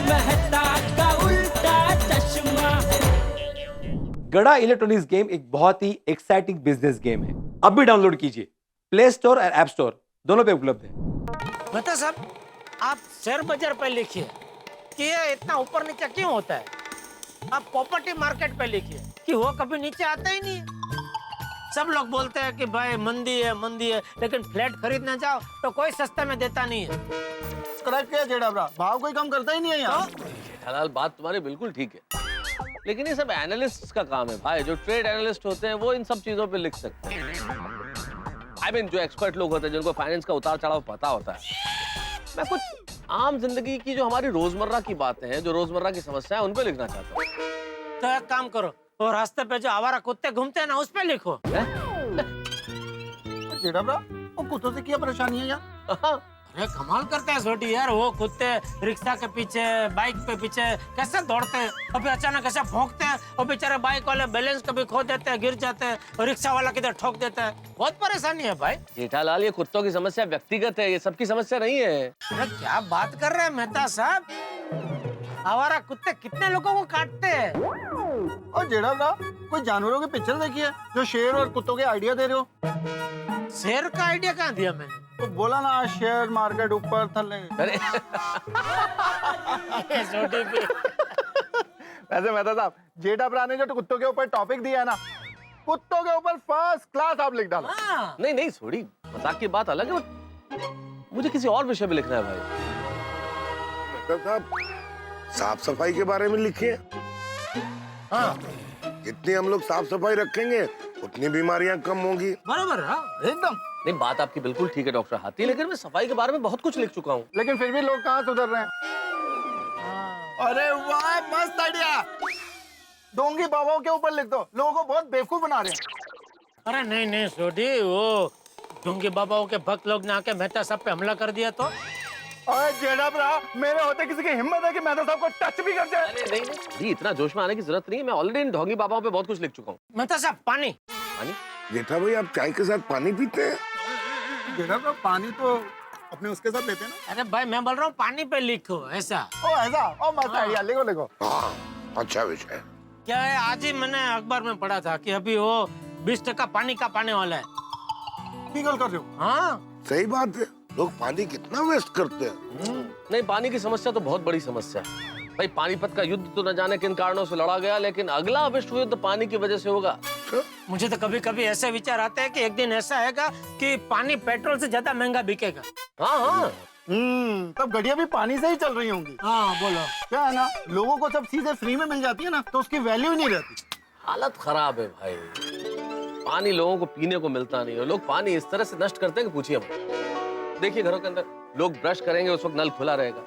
मेहता का उल्टा चश्मा। गड़ा इलेक्ट्रॉनिक्स गेम एक बहुत ही एक्साइटिंग बिजनेस गेम है। अब भी डाउनलोड कीजिए, प्ले स्टोर और ऐप स्टोर दोनों पे उपलब्ध है। बता साहब, आप शेयर बाजार पे लिखिए कि ये इतना ऊपर नीचे क्यों होता है। आप प्रॉपर्टी मार्केट पे लिखिए कि वो कभी नीचे आता ही नहीं है। सब लोग बोलते हैं कि भाई मंदी है, लेकिन फ्लैट खरीदने जाओ तो कोई सस्ते में देता नहीं है। करेक्ट है जेड़ा ब्रा, भाव कोई कम करता ही नहीं है यार। हलाल बात तुम्हारी बिल्कुल ठीक है, लेकिन ये सब एनालिस्ट का काम है भाई। जो ट्रेड एनालिस्ट होते हैं वो इन सब चीजों पे लिख सकते हैं। I mean, जो एक्सपर्ट लोग होते हैं जिनको फाइनेंस का उतार चढ़ाव पता होता है। मैं कुछ आम जिंदगी की जो हमारी रोजमर्रा की बातें हैं, जो रोजमर्रा की समस्या है, उन पे लिखना चाहता हूँ। तो एक काम करो, वो रास्ते पे जो आवारा कुत्ते घूमते हैं ना, उस पे लिखो। जेड़ा ब्रा, वो कुत्तों से क्या परेशानी है यार? अरे कमाल करते हैं छोटी यार, वो कुत्ते रिक्शा के पीछे, बाइक पे पीछे कैसे दौड़ते हैं, और फिर अचानक कैसे भौंकते हैं, और बेचारे बाइक वाले बैलेंस कभी खो देते हैं, गिर जाते हैं, और रिक्शा वाला किधर ठोक देता है। बहुत परेशानी है भाई। जेठालाल, ये कुत्तों की समस्या व्यक्तिगत है, ये सबकी समस्या नहीं है। अरे क्या बात कर रहे हैं मेहता साहब, आवारा कुत्ते कितने लोगों को काटते हैं। और जेड़ा ब्रा, कोई जानवरों की पिक्चर देखी है जो शेर और कुत्तों के आइडिया दे रहे हो? शेर का आइडिया कहाँ दिया मैंने? तो बोला ना, शेयर मार्केट ऊपर थल्ले। अरे छोटी भी। वैसे मेहता साहब, जेठा ब्रा ने जो कुत्तों के ऊपर टॉपिक दिया है ना, कुत्तों के ऊपर फर्स्ट क्लास आप लिख डालो। हाँ। नहीं थोड़ी मजाक की बात अलग है, मुझे किसी और विषय पे लिखना है भाई। डॉक्टर साहब, साफ सफाई के बारे में लिखिए। हाँ जितनी हम लोग साफ सफाई रखेंगे उतनी बीमारियां कम होंगी। बराबर। हाँ एकदम। नहीं, बात आपकी बिल्कुल ठीक है डॉक्टर हाथी, लेकिन मैं सफाई के बारे में बहुत कुछ लिख चुका हूँ। लेकिन फिर भी लोग कहाँ सुधर रहे हैं? अरे वाह, मस्त आइडिया। डोंगी बाबाओं के ऊपर लिख दो, लोगों को बहुत बेवकूफ बना रहे हैं। अरे नहीं छोटी, वो ढूंगी बाबाओं के भक्त लोग ने आके मेहता साहब पे हमला कर दिया तो। अरे जेड़ा ब्रा, मेरे होते किसी की हिम्मत है कि मेहता साहब को टच भी कर जाए? नहीं, इतना जोश में आने की जरूरत नहीं है। मैं ऑलरेडी इन ढोंगी बाबाओं पे बहुत कुछ लिख चुका हूँ। मेहता साहब पानी। पानी? जेठा भाई, आप चाय के साथ पानी पीते हैं? जेड़ा ब्रा, पानी तो अपने उसके साथ लेते हैं ना। अरे भाई मैं बोल रहा हूँ पानी पे लिखो ऐसा। ओ ऐसा, ओ मस्त आइडिया, लिखो लिखो। हाँ, अच्छा विषय। क्या है, आज ही मैंने अखबार में पढ़ा था कि अभी वो 20% पानी का पाने वाला है। की गल कर रहे हो? हाँ सही बात है, लोग पानी कितना वेस्ट करते हैं। नहीं, पानी की समस्या तो बहुत बड़ी समस्या है भाई। पानीपत का युद्ध तो न जाने किन कारणों से लड़ा गया, लेकिन अगला विश्व युद्ध पानी की वजह से होगा। मुझे तो कभी कभी ऐसे विचार आते हैं कि एक दिन ऐसा आएगा कि पानी पेट्रोल से ज्यादा महंगा बिकेगा। हाँ। तब गाड़ियां भी पानी से ही चल रही होंगी। हाँ बोलो। क्या है ना, लोगों को सब चीजें फ्री में मिल जाती है ना, तो उसकी वैल्यू ही नहीं रहती। हालत खराब है भाई, पानी लोगों को पीने को मिलता नहीं है। लोग पानी इस तरह से नष्ट करते हैं कि पूछिए मत। देखिए घरों के अंदर लोग ब्रश करेंगे, उस वक्त नल खुला रहेगा,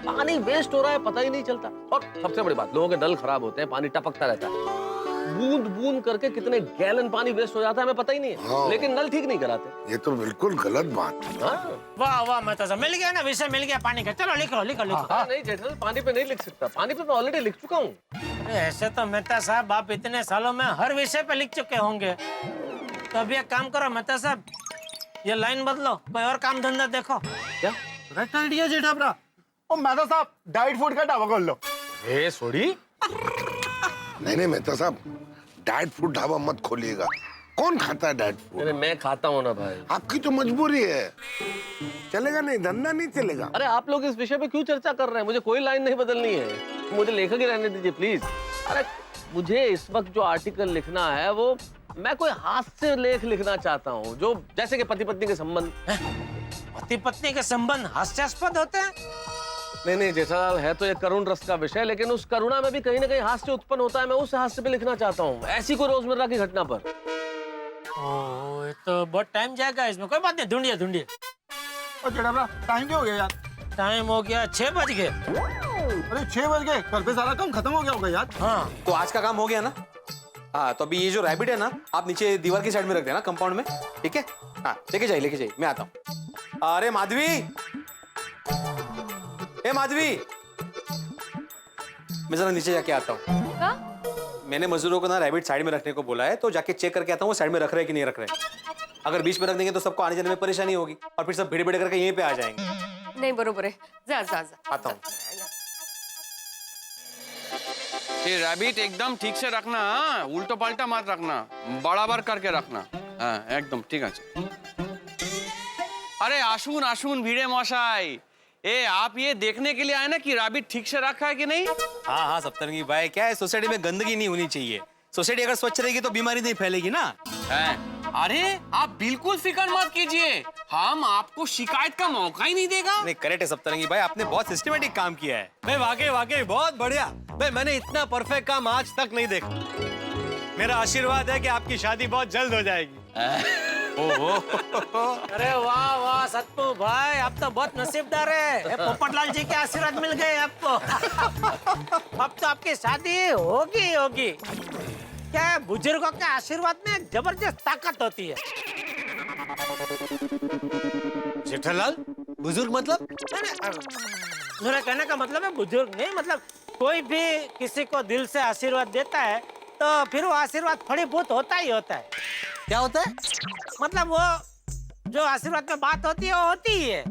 पानी वेस्ट हो रहा है, पता ही नहीं चलता। और सबसे बड़ी बात, लोगों के नल खराब होते हैं, पानी टपकता रहता है, बूंद बूंद करके कितने गैलन पानी वेस्ट हो जाता है हमें पता ही नहीं है। हाँ। लेकिन नल ठीक नहीं कराते। ये तो बिल्कुल गलत बात है। हाँ। वाह वाह मेहता साहब, मिल गया ना विषय, मिल गया पानी का। चलो लिखो लिखो लिखो। हाँ, नहीं जेठालाल, पानी पे नहीं लिख सकता, पानी पे मैं ऑलरेडी लिख चुका हूँ। अरे ऐसे तो मेहता साहब आप इतने सालों में हर विषय पे लिख चुके होंगे। तो अभी एक काम करो मेहता साहब, ये लाइन बदलो, कोई और काम धंधा देखो। क्या? करेक्ट आइडिया जेठा ब्रा। ओ मेहता साहब, डाइट फूड का ढाबा खोल लो। ए सोडी, नहीं मेहता साहब, डाइट फूड ढाबा मत खोलिएगा। कौन खाता है डाइट फूड? अरे मैं खाता हूँ ना भाई। आपकी तो मजबूरी है, चलेगा नहीं, धंधा नहीं चलेगा। अरे आप लोग इस विषय पे क्यों चर्चा कर रहे हैं? मुझे कोई लाइन नहीं बदलनी है, मुझे लेखक ही रहने दीजिए प्लीज। अरे मुझे इस वक्त जो आर्टिकल लिखना है वो मैं कोई हास्य लेख लिखना चाहता हूँ, जो जैसे कि पति पत्नी के संबंध। पति पत्नी के संबंध हास्यास्पद होते हैं? नहीं जेठालाल, है तो ये करुण रस का विषय, लेकिन उस करुणा में भी कहीं ना कहीं हास्य उत्पन्न होता है। मैं उस हास्य पे लिखना चाहता हूँ, ऐसी कोई रोजमर्रा की घटना पर। ओह, ये तो बहुत टाइम जाएगा इसमें। कोई बात नहीं, ढूंढिए। ओ जेठा ब्रा, टाइम क्या हो गया यार? टाइम हो गया 6 बज गए। अरे 6 बज गए, घर पे सारा काम खत्म हो गया होगा यार। हाँ तो आज का काम हो गया ना? हाँ, तो अभी ये जो रैबिट है ना, आप नीचे दीवार की साइड में रख देना, कंपाउंड में, ठीक है? हाँ, लेके जाइए, मैं आता हूँ। अरे माधवी, ए माधवी, मैं जरा नीचे जाके आता हूँ। मैंने मजदूरों को ना रैबिट साइड में रखने को बोला है, तो जाके चेक करके आता हूँ वो साइड में रख रहे हैं कि नहीं रख रहे। अगर बीच में रख देंगे तो सबको आने जाने में परेशानी होगी, और फिर सब भिड़ भिड़ करके यहीं पे आ जाएंगे। नहीं बरोबर है, जा जा जा। आता हूँ। ये रैबिट एकदम ठीक से रखना, हाँ? उल्टो पलटा मत रखना, बराबर करके रखना। हाँ एकदम ठीक है। अरे आशुन आशुन भिड़े मशाई, ए आप ये देखने के लिए आए ना कि रैबिट ठीक से रखा है कि नहीं? हाँ हाँ सप्तरंगी भाई, क्या है सोसाइटी में गंदगी नहीं होनी चाहिए। सोसाइटी अगर स्वच्छ रहेगी तो बीमारी नहीं फैलेगी ना। है? अरे आप बिल्कुल फिक्र मत कीजिए, हम आपको शिकायत का मौका ही नहीं देगा। नहीं करेक्ट है सप्तरंगी भाई, आपने बहुत सिस्टमेटिक काम किया है भाई, वाकई वाकई बहुत बढ़िया भाई। मैंने इतना परफेक्ट काम आज तक नहीं देखा। मेरा आशीर्वाद है कि आपकी शादी बहुत जल्द हो जाएगी। ओहो अरे वाह वाह सत्तू भाई, आप तो बहुत नसीबदार है। पोपटलाल जी के आशीर्वाद मिल गए आपको। अब तो आपकी शादी होगी होगी। क्या है, बुजुर्गों के आशीर्वाद में जबरदस्त ताकत होती है। जेठालाल बुजुर्ग मतलब? मेरा कहने का मतलब है बुजुर्ग नहीं, मतलब कोई भी किसी को दिल से आशीर्वाद देता है तो फिर वो आशीर्वाद फलीभूत होता ही होता है। क्या होता है? मतलब वो जो आशीर्वाद में बात होती है वो होती ही है।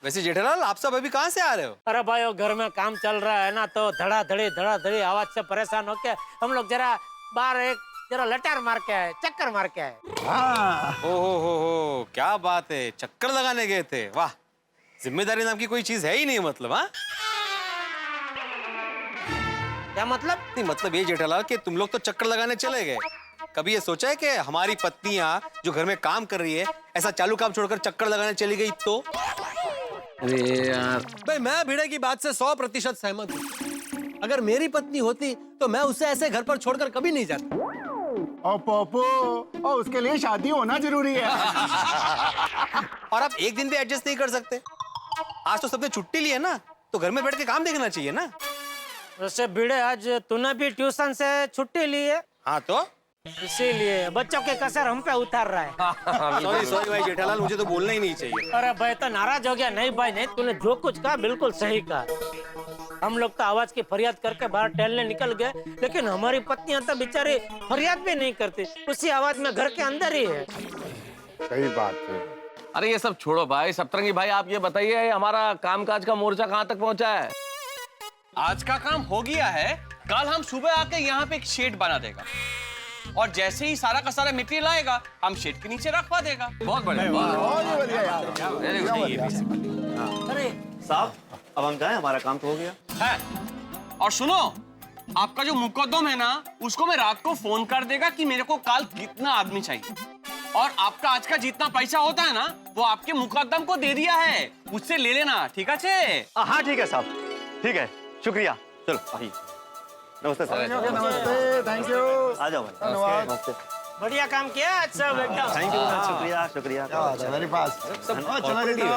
वैसे जेठालाल आप सब अभी कहाँ से आ रहे हो? अरे भाई वो घर में काम चल रहा है ना, तो धड़ा-धड़ी आवाज से परेशान होके हम लोग जरा बाहर एक जरा लटार मार के आए, चक्कर मार के आए। हो क्या बात है, चक्कर लगाने गए थे, वाह। जिम्मेदारी नाम की कोई चीज है ही नहीं मतलब। हाँ क्या मतलब? नहीं मतलब ये जेठालाल कि तुम लोग तो चक्कर लगाने चले गए, कभी ये सोचा है कि हमारी पत्नियां जो घर में काम कर रही है ऐसा चालू काम छोड़कर चक्कर लगाने चली गई तो? अरे यार भाई मैं भिड़े की बात से 100% सहमत हूँ। अगर मेरी पत्नी होती तो मैं उसे ऐसे घर पर छोड़कर कभी नहीं जाता। और पोपो, और उसके लिए शादी होना जरूरी है। और आप एक दिन भी एडजस्ट नहीं कर सकते? आज तो सबने छुट्टी ली है ना, तो घर में बैठ के काम देखना चाहिए ना। वैसे भिड़े आज तूने भी ट्यूशन से छुट्टी ली है, हाँ तो इसीलिए बच्चों के कसर हम पे उतार रहा है। सॉरी भाई जेठालाल, मुझे तो बोलना ही नहीं चाहिए। अरे भाई तो नाराज हो गया? नहीं भाई नहीं, तूने जो कुछ कहा बिल्कुल सही कहा। हम लोग तो आवाज की फरियाद करके बाहर टहलने निकल गए, लेकिन हमारी पत्नियां तो बेचारी फरियाद भी नहीं करती, उसी आवाज में घर के अंदर ही है। सही बात है। अरे ये सब छोड़ो भाई, सप्तरंगी भाई आप ये बताइए हमारा कामकाज का मोर्चा कहाँ तक पहुंचा है? आज का काम हो गया है, कल हम सुबह आके यहाँ पे एक शेड बना देगा और जैसे ही सारा का सारा मटेरियल आएगा हम शेड के नीचे रखवा देगा। बहुत बढ़िया। बहुत ही बढ़िया यार। अरे साहब अब हम जाएं, हमारा काम तो हो गया है। और सुनो, आपका जो मुकद्दम है ना, उसको मैं रात को फोन कर देगा कि मेरे को कल कितना आदमी चाहिए, और आपका आज का जितना पैसा होता है ना वो आपके मुकद्दम को दे दिया है, उससे ले लेना, ठीक है? हाँ ठीक है साहब, ठीक है, शुक्रिया। चलो आइए। नमस्ते सर। नमस्ते, थैंक यू। आ जाओ भाई। धन्यवाद। बढ़िया काम किया आज सब एकदम। थैंक यू, शुक्रिया शुक्रिया। Very fast. चलो बेटा।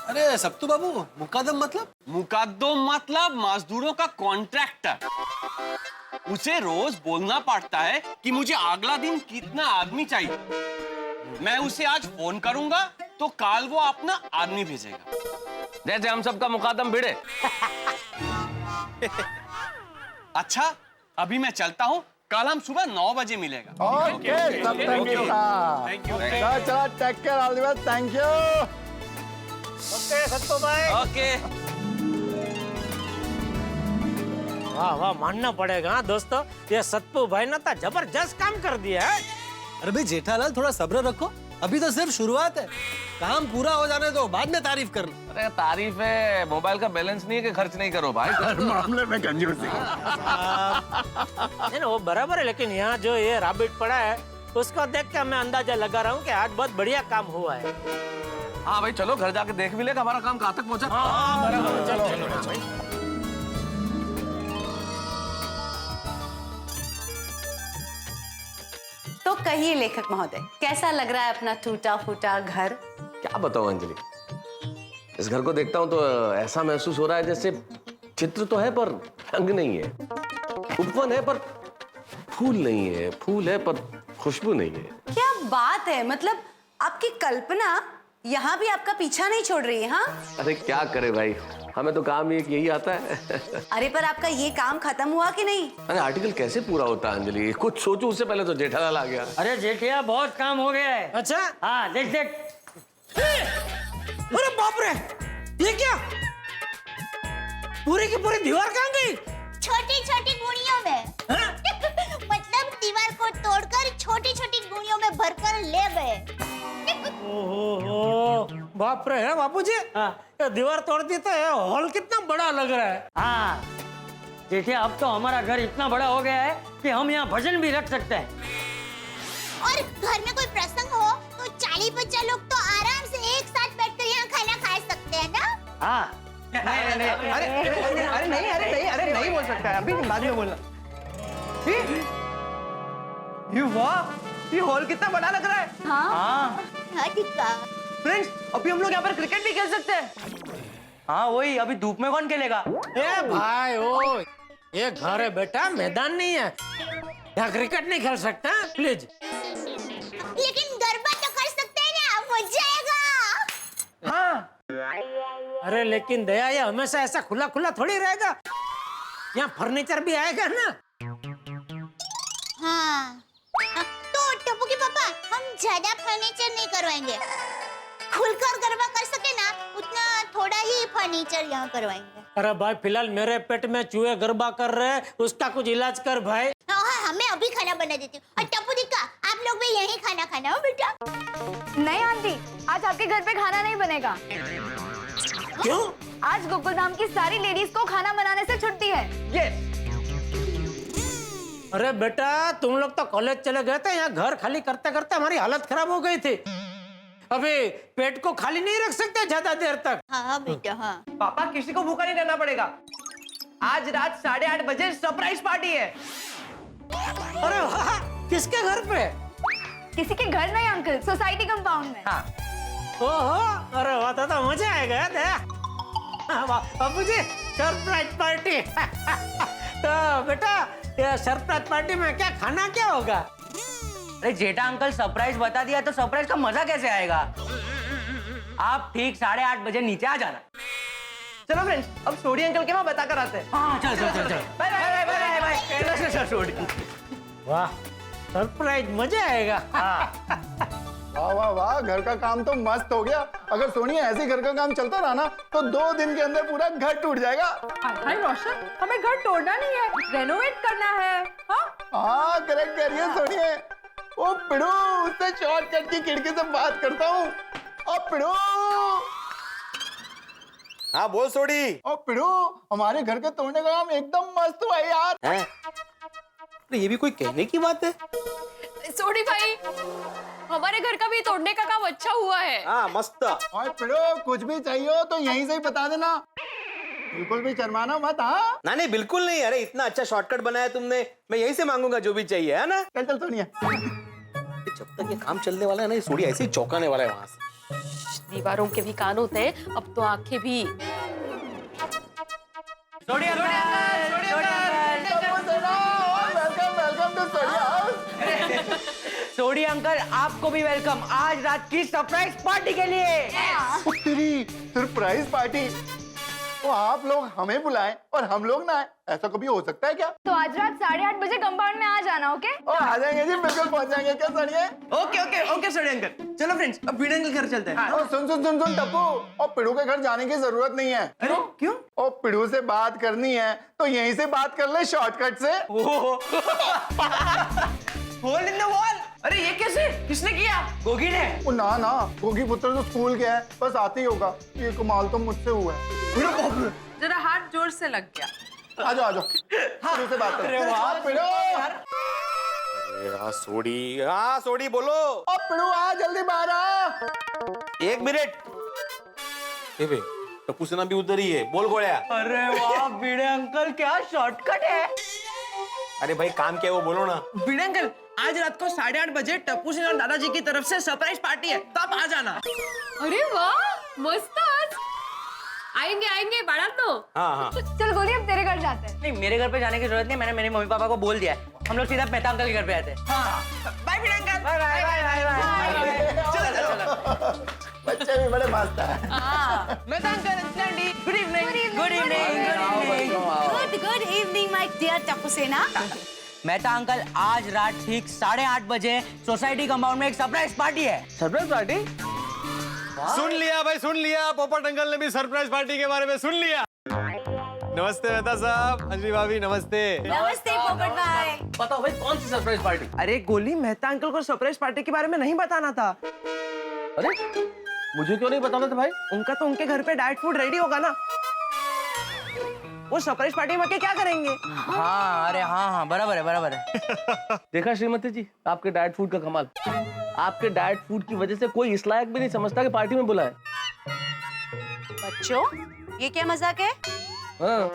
अरे सप्तू बाबू, मुकद्दम मतलब? मुकद्दम मतलब मजदूरों का कॉन्ट्रैक्टर। उसे रोज बोलना पड़ता है कि मुझे अगला दिन कितना आदमी चाहिए। मैं उसे आज फोन करूंगा तो कल वो अपना आदमी भेजेगा, जैसे हम सबका मुकद्दम भिड़े। अच्छा अभी मैं चलता हूँ, कल हम सुबह 9 बजे मिलेगा। ओके, सब थैंक यू। Thank you. चलो take care, all the best, thank you. Okay Sattu भाई। ओके। वाह वाह, मानना पड़ेगा हाँ दोस्तों, ये सत्तू भाई ने तो जबरदस्त काम कर दिया है। अरे भाई जेठालाल थोड़ा सब्र रखो, अभी तो सिर्फ शुरुआत है, काम पूरा हो जाने दो, बाद में तारीफ करना। अरे तारीफ है, मोबाइल का बैलेंस नहीं है कि खर्च नहीं करो भाई। हर मामले में कंजूसी। नहीं वो बराबर है, लेकिन यहाँ जो ये रैबिट पड़ा है उसको देख के मैं अंदाजा लगा रहा हूँ कि आज बहुत बढ़िया काम हुआ है। हाँ भाई चलो घर जाके देख भी लेगा हमारा काम कहाँ तक पहुँचा। हाँ बराबर, चलो। तो कहिए लेखक महोदय, कैसा लग रहा है अपना टूटा फूटा घर? क्या बताऊं अंजलि, इस घर को देखता हूँ तो ऐसा महसूस हो रहा है जैसे चित्र तो है पर रंग नहीं है, उपवन है पर फूल नहीं है, फूल है पर खुशबू नहीं है। क्या बात है, मतलब आपकी कल्पना यहाँ भी आपका पीछा नहीं छोड़ रही है? हाँ अरे क्या करे भाई, हमें तो काम ही यही आता है। अरे पर आपका ये काम खत्म हुआ कि नहीं? अरे आर्टिकल कैसे पूरा होता है अंजलि, कुछ सोचूं उससे पहले तो जेठालाल आ गया। अरे जेठिया बहुत काम हो गया है। अच्छा हाँ देख देख। अरे बाप रे, ये क्या? पूरी की पूरी दीवार कहाँ गई? छोटी छोटी गुड़ियों में मतलब दीवार को तोड़कर छोटी छोटी गुड़ियों में भरकर ले गए। ओहो, बाप रे है बापूजी, ये दीवार तोड़ दी तो ये हॉल कितना बड़ा लग रहा है। हाँ देखिए, अब तो हमारा घर इतना बड़ा हो गया है कि हम यहाँ भजन भी रख सकते हैं। और घर में कोई प्रसंग हो तो 40-50 लोग तो आराम से एक साथ बैठकर यहाँ खाना खा सकते हैं ना। हाँ अरे नहीं बोल सकता है, अभी बाद में बोलना। ये वाह, ये हॉल कितना बड़ा लग रहा है। हाँ हाँ ठीक है। फ्रेंड्स, अभी हम लोग यहाँ पर क्रिकेट भी खेल सकते हैं। हाँ वही, अभी धूप में कौन खेलेगा? ए भाई ओ, ये घर है बेटा, मैदान नहीं है, यहाँ क्रिकेट नहीं खेल सकता प्लीज। लेकिन गरबा तो कर सकते हैं ना, मजा आएगा। हाँ अरे लेकिन दया, ये हमेशा ऐसा खुला खुला थोड़ी रहेगा, यहाँ फर्नीचर भी आएगा ना। हाँ तो टप्पू के पापा, हम ज्यादा फर्नीचर नहीं करवाएंगे, खुलकर गरबा कर सके ना उतना थोड़ा ही फर्नीचर यहाँ करवाएंगे। अरे भाई फिलहाल मेरे पेट में चूहे गरबा कर रहे हैं, उसका कुछ इलाज कर भाई। हाँ मैं अभी खाना बना देती हूँ। और टप्पू दिक्का, आप लोग भी यहीं खाना खाना हो बेटा। नहीं आंटी, आज आपके घर पे खाना नहीं बनेगा। क्यों? आज गोकुलधाम की सारी लेडीज को खाना बनाने से छुट्टी है। ये अरे बेटा, तुम लोग तो कॉलेज चले गए थे, यहाँ घर खाली करते करते हमारी हालत खराब हो गई थी। अभी पेट को खाली नहीं रख सकते ज्यादा देर तक। हाँ बेटा हाँ। पापा, किसी को भूखा नहीं रहना पड़ेगा। आज रात 8:30 बजे सरप्राइज पार्टी है। अरे वाह, किसके घर पे? किसी के घर नहीं अंकल, सोसाइटी कंपाउंड में। हाँ ओहो, अरे वाह, तो मजा आएगा दया। बाबूजी, सरप्राइज पार्टी। तो बेटा, ये सरप्राइज पार्टी में क्या खाना क्या होगा? अरे जेठा अंकल, सरप्राइज बता दिया तो सरप्राइज का मजा कैसे आएगा? आप ठीक 8:30 बजे नीचे आ जाना। चलो फ्रेंड्स, अब सोडी अंकल के वहाँ बता कर आते हैं। हाँ चल चल चल चल। Bye bye bye bye bye. Sodhi. वाह, सरप्राइज मजा आएगा। वाह वाह वाह, घर का काम तो मस्त हो गया। अगर सोनिया ऐसे ही घर का काम चलता रहा ना तो 2 दिन के अंदर पूरा घर टूट जाएगा। हाय रोशन, हमें घर तोड़ना नहीं है, रेनोवेट करना है। हाँ करेक्ट कह रही है सोनिया। ओ पिड़ू, उससे शॉर्टकट की खिड़की से बात करता हूँ। ओ पिड़ू, हाँ बोल सोडी। ओ पिड़ू, हमारे घर के तोड़ने का काम एकदम मस्त हुआ है यार। हैं? अरे ये भी कोई कहने की बात है? सोडी भाई, हमारे घर का भी तोड़ने का काम अच्छा हुआ है। हाँ मस्त। और पिड़ू, कुछ भी चाहिए हो तो यहीं से ही बता देना, बिल्कुल भी शर्माना मत। हाँ ना नहीं बिल्कुल नहीं। अरे इतना अच्छा शॉर्टकट बनाया तुमने, मैं यहीं से मांगूंगा जो भी चाहिए, है ना? चल चल सोनिया। जब तक ये काम चलने वाला है ना, ये सोडी ऐसे ही चौंकाने वाला है वहां से। दीवारों के भी कान होते हैं, अब तो आंखें भी। Sodhi uncle, Sodhi welcome welcome to Sonia house. Sodhi uncle, आपको भी वेलकम आज रात की सरप्राइज पार्टी के लिए। ओ तेरी सरप्राइज पार्टी, तो आप लोग हमें बुलाएं और हम लोग ना आए, ऐसा कभी हो सकता है क्या? तो आज रात 8:30 बजे कंपाउंड में आ जाना, ओके? ओ आ जाएंगे जी, बिल्कुल पहुंच जाएंगे। क्या सोनिया? ओके ओके ओके सोडी अंकल। चलो फ्रेंड्स, अब वीणा अंकल घर चलते हैं। ओ सुन सुन सुन सुन टप्पू, और पिड़ू के घर जाने की जरूरत नहीं है। अरे क्यों? ओ पिड़ू से बात करनी है तो यहीं से बात कर ले शॉर्टकट से। Hole in the wall. अरे ये कैसे? किसने किया? गोगी ने? ओ ना ना, गोगी पुत्र तो स्कूल गया है, बस आते ही होगा। ये कमाल तो मुझसे हुआ है। जरा हाथ जोर से लग गया। आ जाओ पिड़ू से बात कर। हाँ पिड़ू, हाँ सोडी, हाँ सोडी बोलो। ओ पिड़ू आ जल्दी बाहर आ। 1 मिनट। टप्पू सेना भी उधर ही है, बोल गोळ्या। अरे वाह वीणा अंकल, क्या शॉर्टकट है। अरे भाई काम क्या है वो बोलो ना। वीणा अंकल, आज रात को 8:30 बजे टप्पू सिंह और दादाजी की तरफ से सरप्राइज पार्टी है, तो आप आ जाना। अरे वाह, मस्त। आएंगे आएंगे, बारात दो। हाँ हाँ चल गोली, अब तेरे घर जाते हैं। नहीं, मेरे घर पे जाने की जरूरत नहीं, मैंने मेरे मम्मी पापा को बोल दिया है। हम लोग सीधा मेहता अंकल के घर पे आते हैं। Bye Veena uncle. Bye bye bye bye. चलो चलो चलो। बच्चे भी बड़े मस्त हैं। मेहता अंकल, स्टैंडी, good evening. Good evening. Good evening my dear Tappu Sena. Mehta uncle, आज रात ठीक 8:30 बजे सोसाइटी कंपाउंड में एक सरप्राइज पार्टी है। Surprise party? सुन लिया भाई, सुन लिया। पोपट अंकल ने भी सरप्राइज पार्टी के बारे में सुन लिया। नमस्ते मेहता साहब, अंजलि भाभी नमस्ते। नमस्ते पोपट भाई। बताओ भाई कौन सी सरप्राइज पार्टी? अरे गोली, मेहता अंकल को सरप्राइज पार्टी के बारे में नहीं बताना था। अरे मुझे क्यों नहीं बताना था भाई? उनका तो उनके घर पे डाइट फूड रेडी होगा ना, वो सरप्राइज पार्टी में क्या करेंगे? हाँ अरे हाँ बराबर है देखा श्रीमती जी, आपके डाइट फूड का कमाल। आपके डाइट फूड की वजह से कोई इस लायक भी नहीं समझता कि पार्टी में बुलाए। बच्चों, ये क्या मजाक है? हाँ।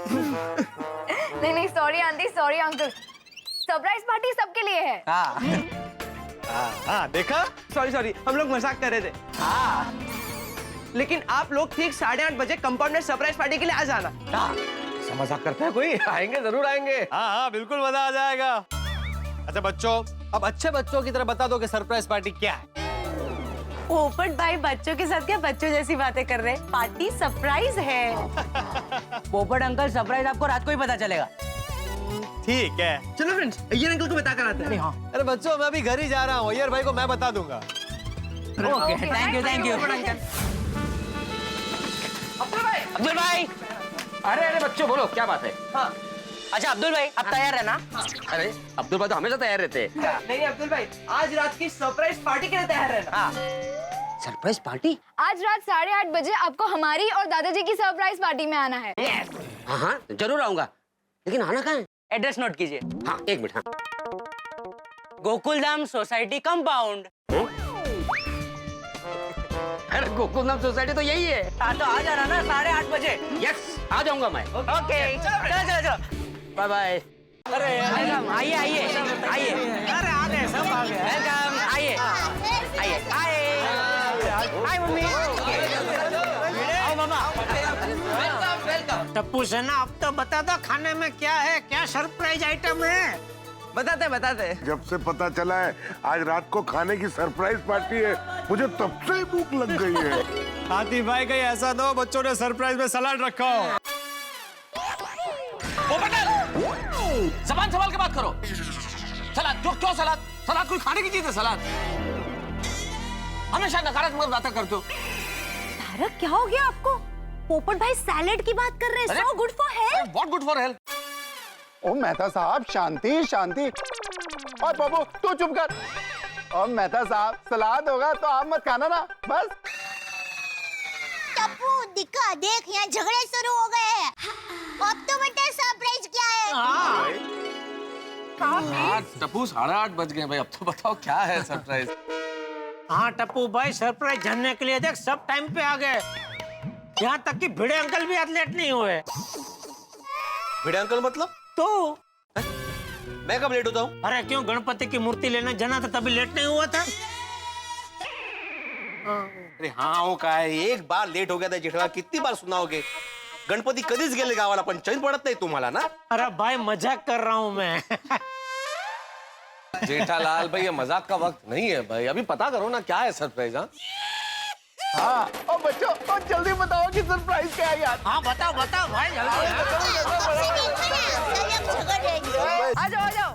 नहीं sorry aunty, sorry uncle, surprise party सबके लिए है। हाँ देखा, सॉरी, हम लोग मजाक कर रहे थे। हाँ, लेकिन आप लोग ठीक 8:30 बजे कंपाउंड में सरप्राइज पार्टी के लिए आ जाना। मजाक करता है कोई? आएंगे, जरूर आएंगे। हाँ बिल्कुल मजा आ जाएगा। अच्छा बच्चों, अब अच्छे बच्चों की तरह बता दो कि सरप्राइज पार्टी क्या है। पोपट भाई बच्चों के साथ क्या बच्चों जैसी बातें कर रहे हैं? पार्टी सरप्राइज है। पोपट अंकल सरप्राइज आपको रात को ही पता चलेगा। ठीक है, चलो फ्रेंड्स, अय्यर अंकल को बता कर आते हैं। हाँ अरे बच्चों मैं अभी घर ही जा रहा हूँ, अय्यर भाई को मैं बता दूंगा। Okay thank you. अब्दुल भाई, अरे बच्चों बोलो, क्या बात है? हाँ। अच्छा अब्दुल भाई आप तैयार रहना। अरे अब्दुल भाई तो हमेशा तैयार रहते हैं। नहीं अब्दुल भाई, आज रात की सरप्राइज पार्टी के लिए तैयार रहना। Surprise party? आज रात 8:30 बजे आपको हमारी और दादाजी की सरप्राइज पार्टी में आना है। हाँ जरूर आऊंगा, लेकिन आना कहाँ है? एड्रेस नोट कीजिए। हाँ एक मिनट। हाँ गोकुलधाम सोसाइटी कंपाउंड। अरे गोकुलधाम सोसाइटी तो यही है। हाँ तो आ जाना ना 8:30 बजे। यस, आ जाऊंगा मैं। ओके चलो बाय बाय। अरे वेलकम, आइए। अरे आ गए, सब आ गए। वेलकम, आइए हाय मम्मी। आओ मामा। टप्पू सेना, अब तो बता दो खाने में क्या है, क्या सरप्राइज आइटम है? बताते। जब से पता चला है आज रात को खाने की सरप्राइज पार्टी है, मुझे तब से ही भूख लग गई है। हाथी भाई कहीं ऐसा ना हो बच्चों ने सरप्राइज में सलाद रखा हो। जबान संभाल के बात करो। सलाद क्यों सलाद? सलाद कोई खाने की चीज है? सलाद हमेशा नकारात्मक बातें करते हो। तारक क्या हो गया आपको? पोपट भाई सैलेड की बात कर रहे हैं। So good for health. What good for health? ओ मेहता साहब, शांति। और बाबू तू चुप कर। और मेहता साहब, सलाद होगा तो आप मत खाना ना, बस। टप्पू दिखा, देख यहाँ झगड़े शुरू हो गए हैं। अब तो बता सरप्राइज क्या है? टप्पू 8:30 बज गए भाई, अब तो बताओ क्या है सरप्राइज? हाँ टप्पू भाई, सरप्राइज जानने के लिए देख सब टाइम पे आ गए। यहाँ तक कि भिड़े अंकल भी आज लेट नहीं हुए। भिड़े अंकल मतलब? तो मैं कब लेट होता हूँ? अरे क्यों, गणपति की मूर्ति लेने जाना था तभी लेट नहीं हुआ था? अरे हाँ हो काय, एक बार लेट हो गया था जेठा, कितनी बार सुनाओगे? गणपती कधीच गेले गावाला, पण चैन पडत नाही तुम्हाला ना? अरे भाई मजाक कर रहा हूँ मैं। जेठालाल भाई, ये मजाक का वक्त नहीं है भाई, अभी पता करो ना क्या है सरप्राइज। हाँ और बच्चों, और जल्दी बताओ कि सरप्राइज क्या है यार। हाँ बताओ भाई जल्दी। आ जाओ।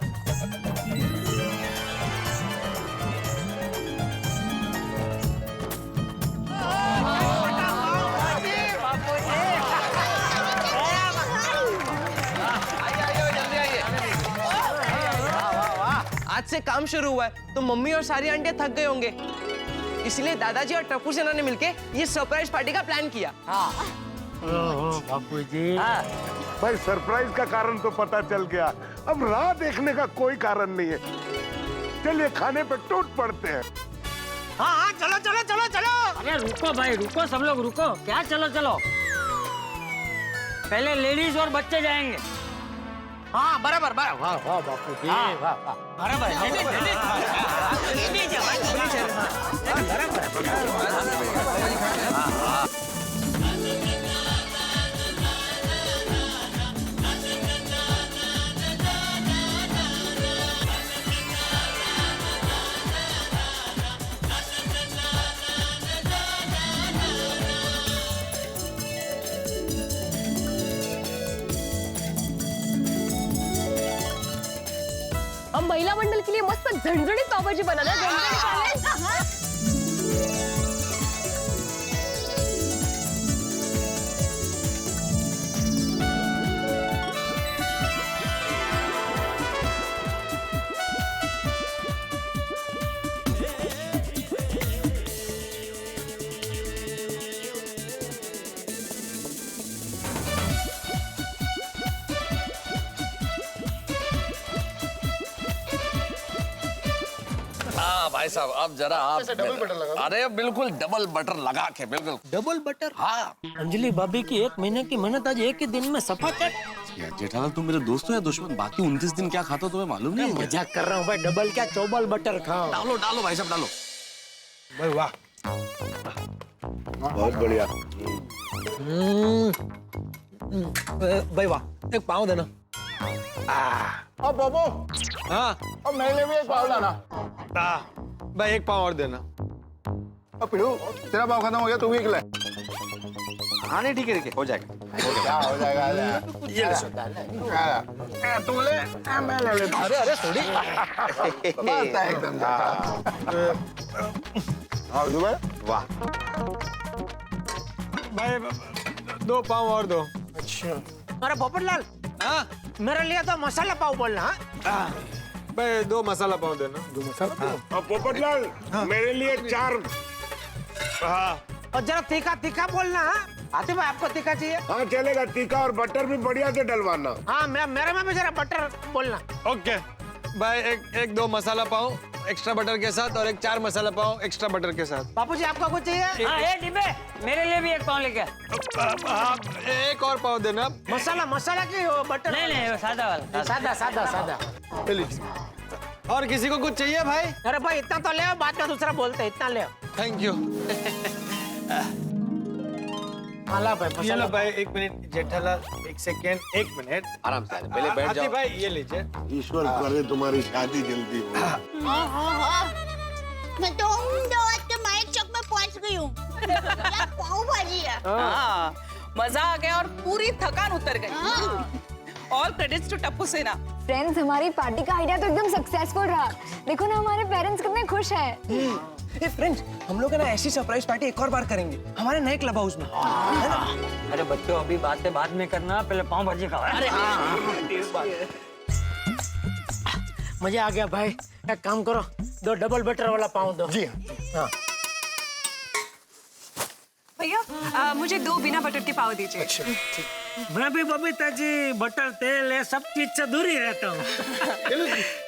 आज से काम शुरू हुआ है तो मम्मी और सारी आंटियां थक गए होंगे, इसलिए दादाजी और टप्पू सेना ने मिलके ये सरप्राइज पार्टी का प्लान किया। बापू जी, भाई सरप्राइज का कारण तो पता चल गया, अब राह देखने का कोई कारण नहीं है। चलिए खाने पे टूट पड़ते हैं। हाँ चलो। अरे रुको भाई रुको, सब लोग रुको। क्या चलो? पहले लेडीज और बच्चे जाएंगे। हाँ बराबर। वाह बापू जी, वाह बराबर। हम महिला मंडल के लिए मस्त झणझणीत पावभाजी बनाना है। भाई साहब अब जरा आप डबल बटर लगा दो। अरे बिल्कुल डबल बटर लगा के बिल्कुल डबल बटर। हाँ अंजलि भाभी की 1 महीने की मेहनत आज एक ही दिन में सफा कर। यार जेठालाल तुम मेरे दोस्त हो या दुश्मन? बाकी 29 दिन क्या खाता हो तुम्हें मालूम नहीं है क्या? मजाक कर रहा हूँ भाई, डबल क्या चौबल बटर खाओ। डालो डालो भाई साहब डालो। भाई वाह, बहुत बढ़िया। भाई वाह, एक पाव देना। अब बाबू, हाँ अब मेरे लिए भी एक पाव लाना। भाई एक पाव और देना। अब पिड़ू, तेरा पाव खत्म हो गया, तू भी खिला। हाँ नहीं ठीक है हो जाएगा। क्या हो जाएगा? ये ले तू ले, मैं ले लेता हूँ। अरे थोड़ी। बस एकदम। हाँ दुबई, वाह भाई 2 पाव और दो। अच्छा। अरे पोपटलाल, हाँ मेरे लिए तो मसाला पाव बोलना। हाँ? भाई 2 मसाला पाव देना। 2 मसाला पाव। पोपटलाल मेरे लिए 4। हाँ और जरा तीखा तीखा बोलना। हाँ? आतिफ भाई आपको तीखा चाहिए? हाँ चलेगा, तीखा और बटर भी बढ़िया से डलवाना। हाँ मेरे में भी जरा बटर बोलना। ओके भाई एक 2 मसाला पाव एक्स्ट्रा बटर के साथ और एक 4 मसाला पाव एक्स्ट्रा बटर के साथ। बापूजी आपको कुछ चाहिए? हाँ ये डिब्बे मेरे लिए भी एक पाव लेके आ। हाँ एक और पाव देना। मसाला की हो बटर? नहीं सादा वाला। सादा। और किसी को कुछ चाहिए भाई? अरे भाई इतना तो ले आओ, बाद में दूसरा बोलते हैं, इतना ले आओ। Thank you. हाला भाई ये मसाला। लो भाई 1 मिनट जेठालाल, 1 सेकेंड, 1 मिनट आराम से पहले बैठ हाथी जाओ। भाई ये लीजिए। ईश्वर करे तुम्हारी शादी जल्दी हो। मैं तो अहमदाबाद के माइक चौक में पहुंच गई हूँ। क्या पाव भाजी है। हाँ, मजा आ गया और पूरी थकान उतर गई। ऑल क्रेडिट्स टू टप्पू सेना। फ्रेंड्स, हमारी पार्टी का आइडिया तो एकदम सक्सेसफुल रहा। देखो ना हमारे पेरेंट्स कितने खुश हैं। फ्रेंड्स, हम लोग है ना ऐसी सरप्राइज पार्टी एक और बार करेंगे हमारे नए क्लब हाउस में, है ना? अरे बच्चों अभी बातें बाद में करना, पहले पाव भाजी खाओ। अरे मजा आ गया भाई। एक काम करो, 2 डबल बटर वाला पाव दो। जी हाँ। भैया मुझे 2 बिना बटर के पाव दीजिए। मैं भी बबीता जी बटर तेल है सब चीज से दूर ही रहता हूँ।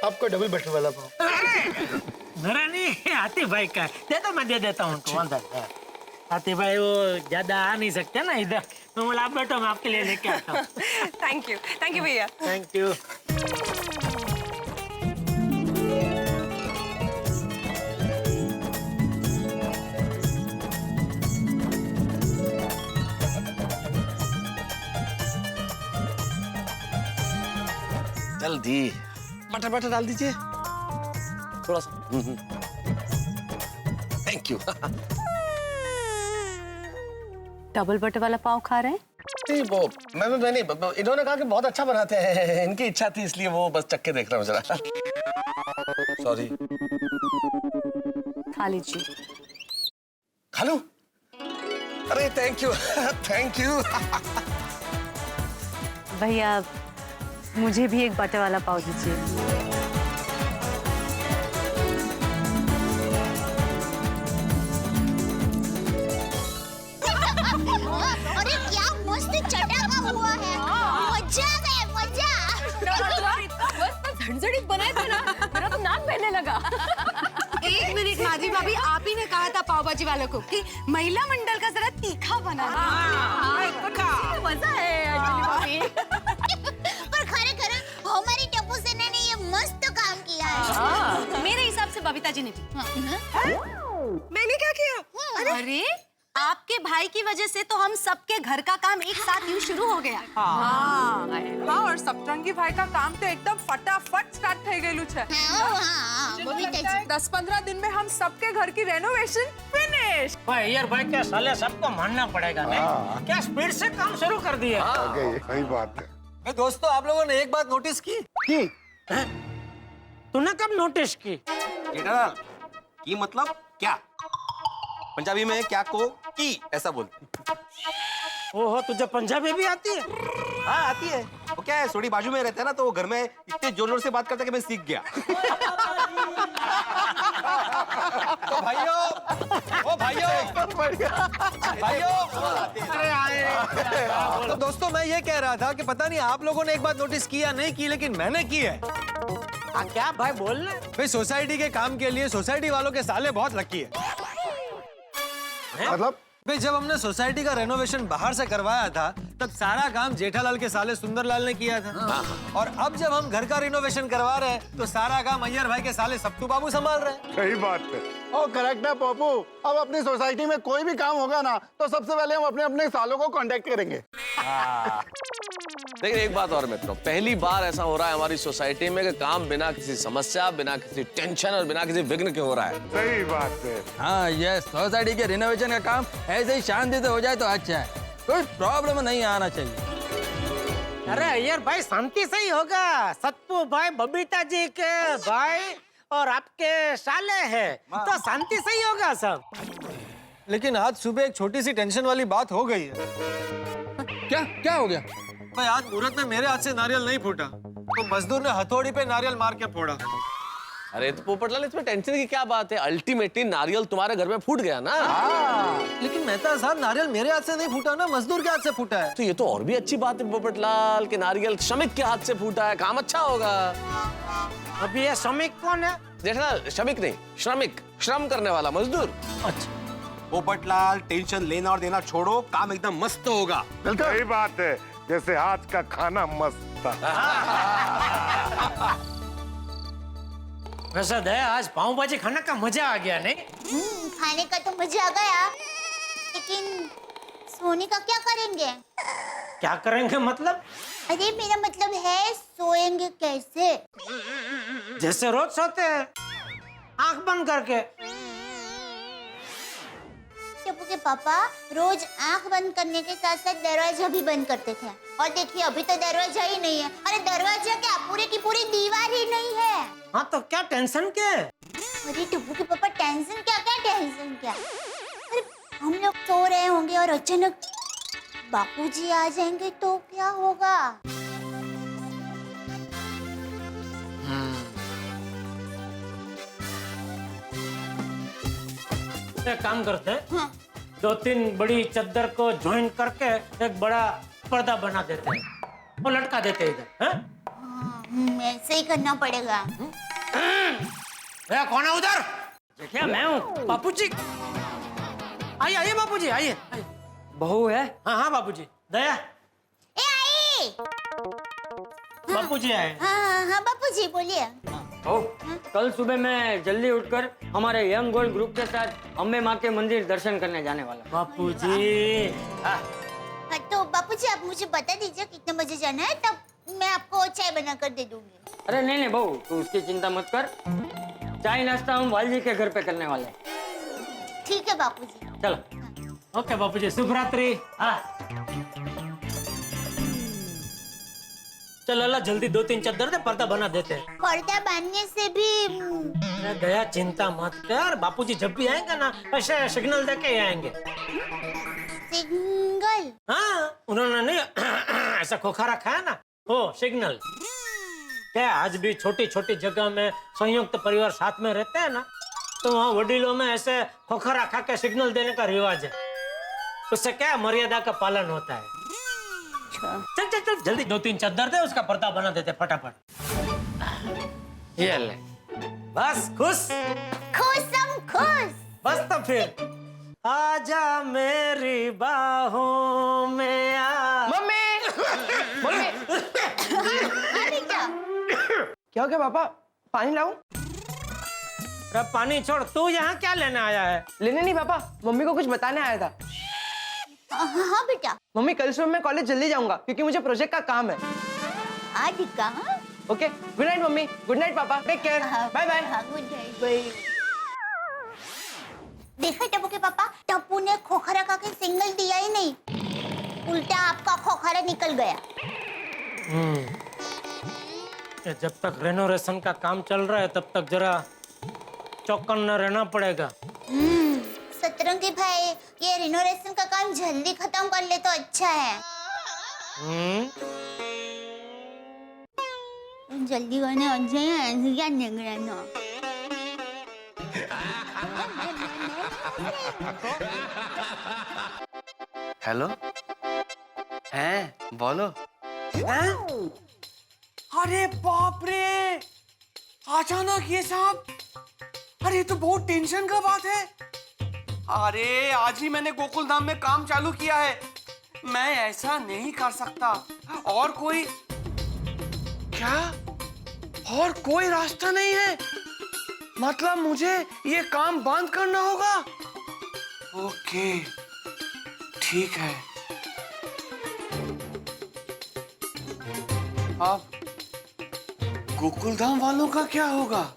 आपको डबल बटर वाला पाव। मेरा नहीं, आतिफ भाई का है। दे दो, मैं दे देता हूँ उनको। आतिफ भाई वो ज्यादा आ नहीं सकते ना इधर, तो बोला आप बैठो, मैं आपके लिए लेके आता हूँ। थैंक यू भैया। Thank you. जल्दी बटर डाल दीजिए थोड़ा सा। Thank you. डबल बटर वाला पाव खा रहे हैं? नहीं वो मैं नहीं, इन्होंने कहा कि बहुत अच्छा बनाते हैं, इनकी इच्छा थी इसलिए वो बस चक्के देख रहा हूँ जरा। सॉरी। खा लीजिए। खा लूं? अरे थैंक यू थैंक यू। भैया मुझे भी एक बटर वाला पाव दीजिए। अरे क्या मस्त चटाका हुआ है। मजा आ गया, मजा। झंझड़ी बनाए थे ना, मेरा तो नाक बहने लगा। एक मिनट माधवी भाभी, आप ही ने कहा था पाव भाजी वालों को कि महिला मंडल का जरा तीखा बना दो। मजा है अंजलि भाभी। पर खरे हमारी टप्पू सेना ने ये मस्त काम किया है। मेरे हिसाब से बबीता जी ने भी। मैंने क्या किया? अरे आपके भाई की वजह से तो हम सबके घर का काम एक साथ यूं शुरू हो गया। हाँ और सप्तरंगी भाई का काम तो एकदम फटाफट स्टार्ट થઈ ગયેલું છે। बबीता जी 10-15 दिन में हम सबके घर की रेनोवेशन फिनिश। भाई यार भाई क्या साले सबको मानना पड़ेगा नहीं? क्या स्पीड से काम शुरू कर दिया। सही बात है। दोस्तों आप लोगों ने एक बात नोटिस की? तूने कब नोटिस की? जेठालाल की मतलब क्या? पंजाबी में क्या को की ऐसा बोल। ओहो, तुझे पंजाबी भी आती है? हाँ आती है। वो क्या है, सोडी बाजू में रहता है ना, तो वो घर में इतने जोर जोर से बात करता है कि मैं सीख गया। तो भाइयों तो दोस्तों मैं ये कह रहा था कि पता नहीं आप लोगों ने एक बात नोटिस की या नहीं की, लेकिन मैंने की है। हाँ क्या भाई बोल रहे? भाई सोसाइटी के काम के लिए सोसाइटी वालों के साले बहुत लकी है। मतलब भाई जब हमने सोसाइटी का रेनोवेशन बाहर से करवाया था तब सारा काम जेठालाल के साले सुंदरलाल ने किया था। और अब जब हम घर का रिनोवेशन करवा रहे हैं तो सारा काम अय्यर भाई के साले सप्तू बाबू संभाल रहे हैं। सही बात है। ओ करेक्ट है पप्पू। अब अपनी सोसाइटी में कोई भी काम होगा ना तो सबसे पहले हम अपने अपने सालों को कांटेक्ट करेंगे। लेकिन एक बात और मित्रों, पहली बार ऐसा हो रहा है हमारी सोसाइटी में कि काम बिना किसी समस्या, बिना किसी टेंशन और बिना किसी विघ्न के हो रहा है। सही बात है। हाँ ये सोसाइटी के रिनोवेशन का काम ऐसे ही शांति से हो जाए तो अच्छा है, कोई प्रॉब्लम नहीं आना चाहिए। अरे अय्यर भाई शांति से ही होगा। सत्तू भाई बबीता जी के भाई और आपके साले हैं तो शांति से ही होगा सब। लेकिन आज सुबह एक छोटी सी टेंशन वाली बात हो गई है। क्या क्या हो गया? भाई आज मुहूर्त में मेरे हाथ से नारियल नहीं फूटा तो मजदूर ने हथौड़ी पे नारियल मार के फोड़ा। अरे तो पोपटलाल इसमें टेंशन की क्या बात है? अल्टीमेटली नारियल तुम्हारे घर में फूट गया ना। लेकिन मेहता साहब नारियल मेरे हाथ से नहीं फूटा ना, मजदूर के हाथ से फूटा है। तो ये तो और भी अच्छी बात है पोपटलाल कि नारियल श्रमिक के हाथ से फूटा है, काम अच्छा होगा। अभी ये श्रमिक कौन है? जेठालाल श्रमिक नहीं, श्रमिक, श्रम करने वाला मजदूर। अच्छा पोपटलाल टेंशन लेना और देना छोड़ो, काम एकदम मस्त होगा। सही बात है, जैसे आज का खाना मस्त था। वैसे दया आज पाव भाजी खाने का मजा आ गया नहीं? खाने का तो मजा आ गया, लेकिन सोने का क्या करेंगे? क्या करेंगे मतलब? अरे मेरा मतलब है सोएंगे कैसे? जैसे रोज सोते हैं, आंख बंद करके। टप्पू के पापा रोज आंख बंद करने के साथ साथ दरवाजा भी बंद करते थे, और देखिए अभी तो दरवाजा ही नहीं है। अरे दरवाजा क्या, पूरे की पूरी दीवार ही नहीं है। हाँ तो क्या टेंशन क्या? अरे टप्पू के पापा टेंशन क्या क्या टेंशन क्या? अरे हम लोग सो रहे होंगे और अचानक बापूजी आ जाएंगे तो क्या होगा? एक काम करते हैं, हाँ। 2-3 बड़ी चद्दर को ज्वाइन करके एक बड़ा पर्दा बना देते हैं और लटका देते हैं इधर। ऐसे ही करना पड़ेगा। भैया कौन है उधर? क्या मैं हूँ? बापूजी आइए आइए बापूजी आइए। बहू है? हाँ हाँ बापूजी। दया ए आई। बापूजी आए। हाँ हाँ बापूजी बोलिए। ओ, कल सुबह मैं जल्दी उठकर हमारे यंग गोल्ड ग्रुप के साथ अम्बे माँ के मंदिर दर्शन करने जाने वाला हूँ। बापूजी हाँ तो बापूजी आप मुझे बता दीजिए कितने बजे जाना है, तब मैं आपको चाय बना कर दे दूंगी। अरे नहीं नहीं बहू, तू उसकी चिंता मत कर, चाय नाश्ता हम वालजी के घर पे करने वाले हैं। ठीक है बापूजी। चलो। ओके बापूजी, शुभ रात्रि। चलो अल्लाह जल्दी 2-3 चद्दर दे, पर्दा बना देते हैं। पर्दा बांधने से भी अरे दया चिंता मत कर, बापूजी जब भी आएंगे ना ऐसे सिग्नल दे के आएंगे। सिग्नल? हाँ उन्होंने नहीं ऐसा खोखा रखा है ना, वो सिग्नल। क्या आज भी छोटी छोटी जगह में संयुक्त परिवार साथ में रहते हैं ना, तो वहाँ वडीलों में ऐसे खोखा रखा के सिग्नल देने का रिवाज है। उससे क्या मर्यादा का पालन होता है। चल चल चल जल्दी 2-3 चद्दर दे, उसका पर्दा बना देते फटाफट। ये ले बस खुश खुश हम खुश। बस तो फिर आजा मेरी बाहों में आ। मम्मी मम्मी क्या हो गया पापा? पानी लाऊं? अरे पानी छोड़, तू यहाँ क्या लेने आया है? लेने नहीं पापा, मम्मी को कुछ बताने आया था। हाँ बेटा। मम्मी कल सुबह मैं कॉलेज जल्दी जाऊंगा क्योंकि मुझे प्रोजेक्ट का काम है। आज कहाँ? Okay good night mummy. Good night papa, take care. Bye bye. Good night bye. देखा टप्पू के पापा, टप्पू ने खोखरा का के सिग्नल दिया ही नहीं, उल्टा आपका खोखरा निकल गया। जब तक रेनोवेशन का काम चल रहा है तब तक जरा चौकन्ना रहना पड़ेगा। सतरंगी भाई, ये रिनोवेशन का काम जल्दी खत्म कर ले तो अच्छा है। जल्दी करने अच्छा है, क्या निगराना। हेलो, हैं बोलो। अरे बाप रे, अचानक ये सब, अरे ये तो बहुत टेंशन का बात है। अरे आज ही मैंने गोकुल धाम में काम चालू किया है, मैं ऐसा नहीं कर सकता। और कोई क्या, और कोई रास्ता नहीं है? मतलब मुझे ये काम बंद करना होगा? ओके ठीक है। अब गोकुलधाम वालों का क्या होगा?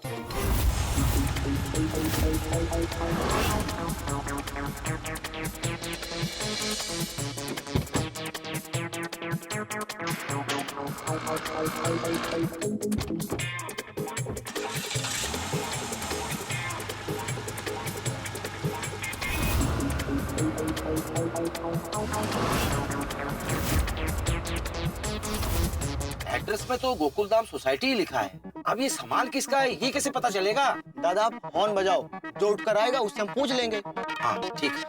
एड्रेस में तो गोकुलधाम सोसाइटी ही लिखा है। अब ये सामान किसका है ये कैसे पता चलेगा? दादा आप हॉर्न बजाओ, जो उठकर आएगा उससे हम पूछ लेंगे। हाँ ठीक है।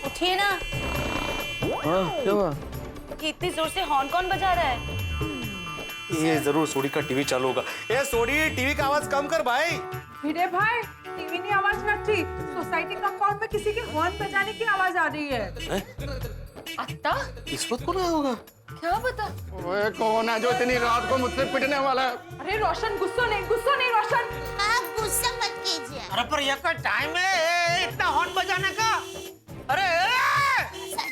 उठिए ना। क्या हुआ? कि इतनी जोर से हॉर्न कौन बजा रहा है? ये जरूर सोडी का टीवी चालू होगा। ये सोडी टीवी का आवाज कम कर भाई। भिड़े भाई, टीवी की आवाज मत थी, सोसाइटी कंपाउंड में किसी के हॉर्न बजाने की आवाज आ रही है। अत्ता, इस वक्त कौन होगा? क्या पता? ओए कौन है जो इतनी रात को मुझसे पिटने वाला है? अरे रोशन, गुस्सा नहीं रोशन। आप गुस्सा मत कीजिए। अरे पर ये का टाइम है इतना हॉर्न बजाने का? अरे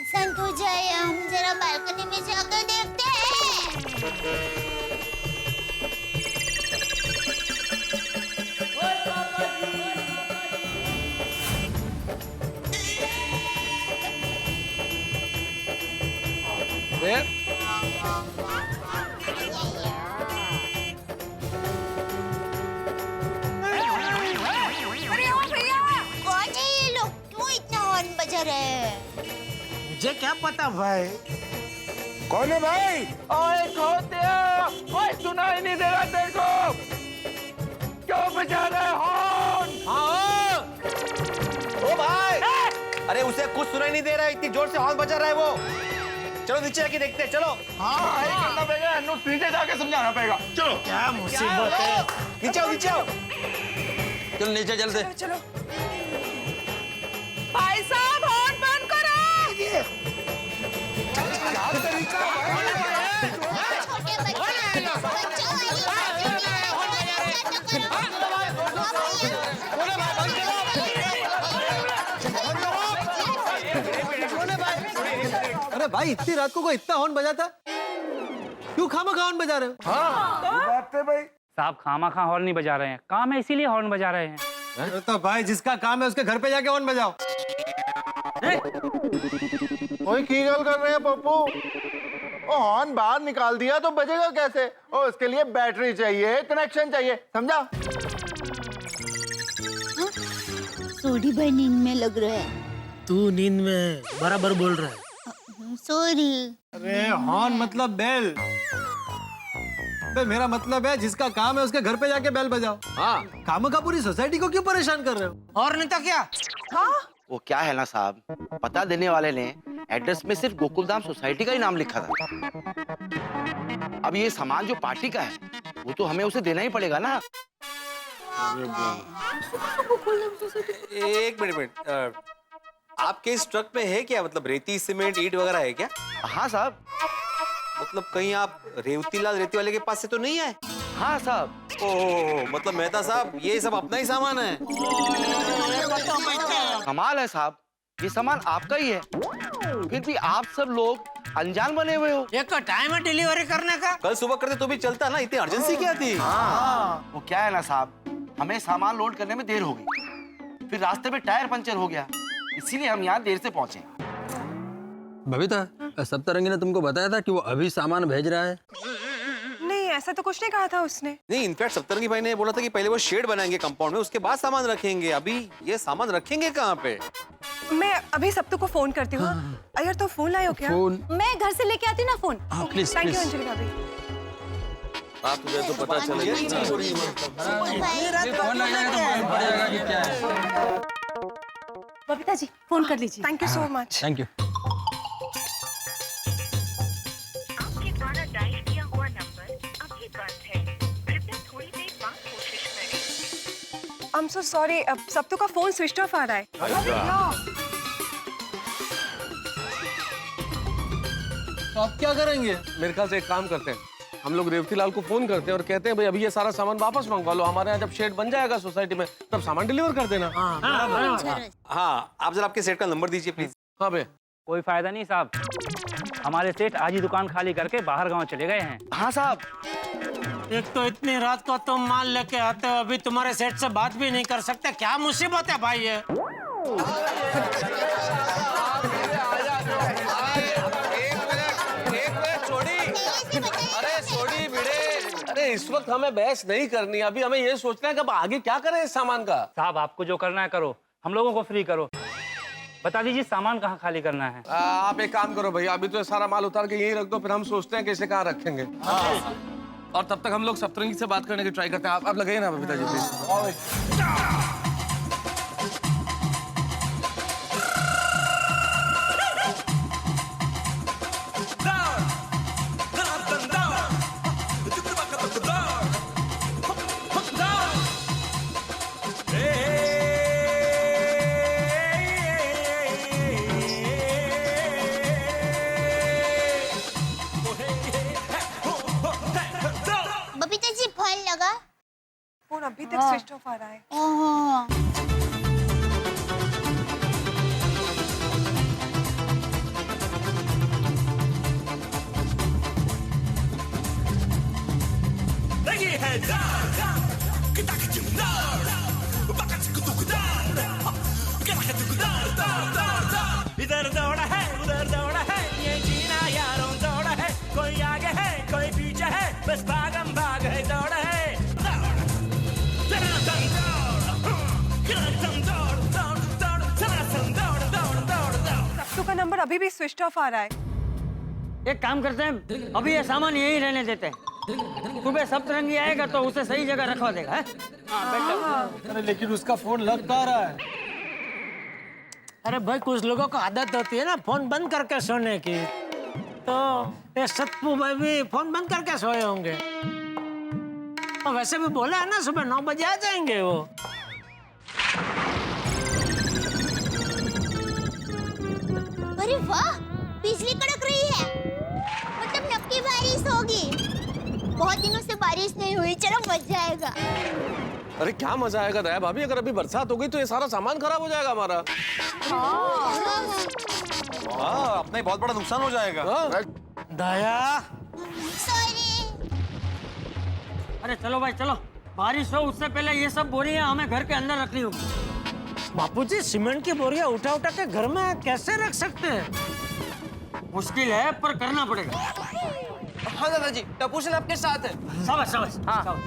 शांत हो जाए, हम जरा बालकनी में जाकर देखते हैं। कौन है ये लोग? क्यों इतना हॉर्न बजा रहे हैं? मुझे क्या पता भाई। कौन है भाई? ओए खोतिया, ओए सुनाई नहीं दे रहा तेरे को? क्यों बजा रहे हॉर्न? हाँ ओ भाई, अरे उसे कुछ सुनाई नहीं दे रहा है, इतनी जोर से हॉर्न बजा रहा है वो। चलो नीचे आके देखते हैं, चलो। हाँ ये करना पड़ेगा, नीचे जाके समझाना पड़ेगा। चलो। क्या मुसीबत है? नीचे आओ, नीचे आओ। चल नीचे चलते। चलो भाई साहब, हॉर्न बंद करो। छोटे बच्चों वाली अरे भाई, इतनी रात को कोई इतना हॉर्न बजाता? क्यों खामखा हॉर्न बजा रहे हो? हाँ बात है भाई। साहब खामा हॉर्न नहीं बजा रहे हैं, काम है इसीलिए हॉर्न बजा रहे हैं। तो भाई जिसका काम है उसके घर पे जाके हॉर्न बजाओ। ओए की गल कर रहे हैं पप्पू? ओ हॉर्न बाहर निकाल दिया तो बजेगा कैसे? ओ उसके लिए बैटरी चाहिए, कनेक्शन चाहिए, समझा? सोडी भाई नींद में लग रहा है। तू नींद में बराबर बोल रहा है। सॉरी। अरे हॉर्न मतलब बेल। मेरा मतलब है जिसका काम है उसके घर पे जाके बेल बजाओ। हाँ खामखा पूरी सोसाइटी को क्यों परेशान कर रहे हो? और नहीं तो क्या? वो क्या है ना साहब, पता देने वाले ने एड्रेस में सिर्फ गोकुलधाम सोसाइटी का ही नाम लिखा था। अब ये सामान जो पार्टी का है वो तो हमें उसे देना ही पड़ेगा ना। एक मिनट, आपके इस ट्रक में है क्या, मतलब रेती सीमेंट ईंट वगैरह है क्या? हाँ साहब। मतलब कहीं आप रेवतीलाल रेती वाले के पास से तो नहीं आए? हाँ साहब। ओह, मतलब मेहता साहब ये सब अपना ही सामान है। कमाल है साहब, ये सामान आपका ही है, फिर भी आप सब लोग अनजान बने हुए हो। एक टाइम है डिलीवरी करने का। कल सुबह करते तो भी चलता ना, इतनी अर्जेंसी क्या थी? हाँ वो क्या है ना साहब, हमें सामान लोड करने में देर हो गई, फिर रास्ते में टायर पंचर हो गया, इसीलिए हम यहाँ देर से पहुंचे। बबीता, सप्तरंगी ने तुमको बताया था कि वो अभी सामान भेज रहा है? नहीं, ऐसा तो कुछ नहीं कहा था उसने। नहीं, इनफैक्ट सप्तरंगी भाई ने बोला था कि पहले वो शेड बनाएंगे कंपाउंड में, उसके बाद सामान रखेंगे। अभी ये सामान रखेंगे कहाँ पे? मैं अभी सप्तू को फोन करती हूँ। अगर तो फोन लाए हो क्या? फोन मैं घर से लेके आती हूँ ना phone. Please thank you Anjali भाभी। आप तुझे तो पता चलेगा। ये फोन लग जाएगा तो मालूम पड़ जाएगा कि क्या है। बबीता जी फोन कर लीजिए। Thank you so much. Thank you. आपके द्वारा डायल किया हुआ नंबर अभी बंद है, कृपया थोड़ी देर बाद कोशिश करें। आई एम सो सॉरी, अब सप्तू का फोन स्विच ऑफ आ रहा है। तो आप क्या करेंगे? मेरे ख्याल से एक काम करते हैं, हम लोग रेवती लाल को फोन करते हैं और कहते हैं भाई अभी ये सारा सामान वापस मंगवा लो, हमारे यहाँ जब शेड बन जाएगा सोसाइटी में तब सामान डिलीवर कर देना। हाँ, आप जरा आपके सेट का नंबर दीजिए प्लीज। हाँ भाई, कोई फायदा नहीं साहब, हमारे सेठ आज ही दुकान खाली करके बाहर गांव चले गए हैं। हाँ साहब। एक तो इतनी रात को तुम माल लेके आते हो, अभी तुम्हारे सेठ से बात भी नहीं कर सकते, क्या मुसीबत है भाई ये। अरे इस वक्त हमें बहस नहीं करनी, अभी हमें ये सोचना है कि अब आगे क्या करें इस सामान का। साहब आपको जो करना है करो, हम लोगों को फ्री करो। बता दीजिए सामान कहाँ खाली करना है। आप एक काम करो भैया, अभी तो सारा माल उतार के यहीं रख दो, फिर हम सोचते हैं कैसे कहाँ रखेंगे। और तब तक हम लोग सप्तरंगी से बात करने की ट्राई करते हैं। आप लगाइए ना बबीता जी प्लीज। बबीता जी फोन लगा। फोन अभी तक स्विच ऑफ आ रहा है। ओहो। इधर दौड़ा है उधर दौड़ा है, ये जीना यारों दौड़ा है, कोई आगे है कोई पीछे है, बस भागम भाग है दौड़ा है। सप्तू का नंबर अभी भी स्विच ऑफ आ रहा है। एक काम करते हैं, अभी ये सामान यहीं रहने देते हैं, सुबह सप्तरंगी आएगा तो उसे सही जगह रखवा देगा। अरे लेकिन उसका फोन लग कहाँ रहा है? अरे भाई कुछ लोगों को आदत होती है ना फोन बंद करके सोने की, तो ये सत्पू भाई भी फोन बंद करके सोए होंगे। और वैसे भी बोला है ना सुबह 9 बजे आ जाएंगे वो। अरे वाह, बिजली कड़क रही है, मतलब नक्की बारिश होगी। बहुत दिनों से बारिश नहीं हुई, चलो मजा आएगा। अरे क्या मजा आएगा दया भाभी, अगर अभी बरसात हो गई तो ये सारा सामान खराब हो जाएगा हमारा। हाँ, अपना ही बहुत बड़ा नुकसान हो जाएगा। दया सॉरी। अरे चलो भाई चलो, बारिश हो उससे पहले ये सब बोरियां हमें घर के अंदर रखनी होगी। बापूजी सीमेंट की बोरियां उठा उठा के घर में कैसे रख सकते हैं? मुश्किल है पर करना पड़ेगा। हाँ दादाजी, टपूसन आपके साथ है। शाबाश शाबाश। हाँ।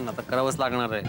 आता करावंच लागणार आहे।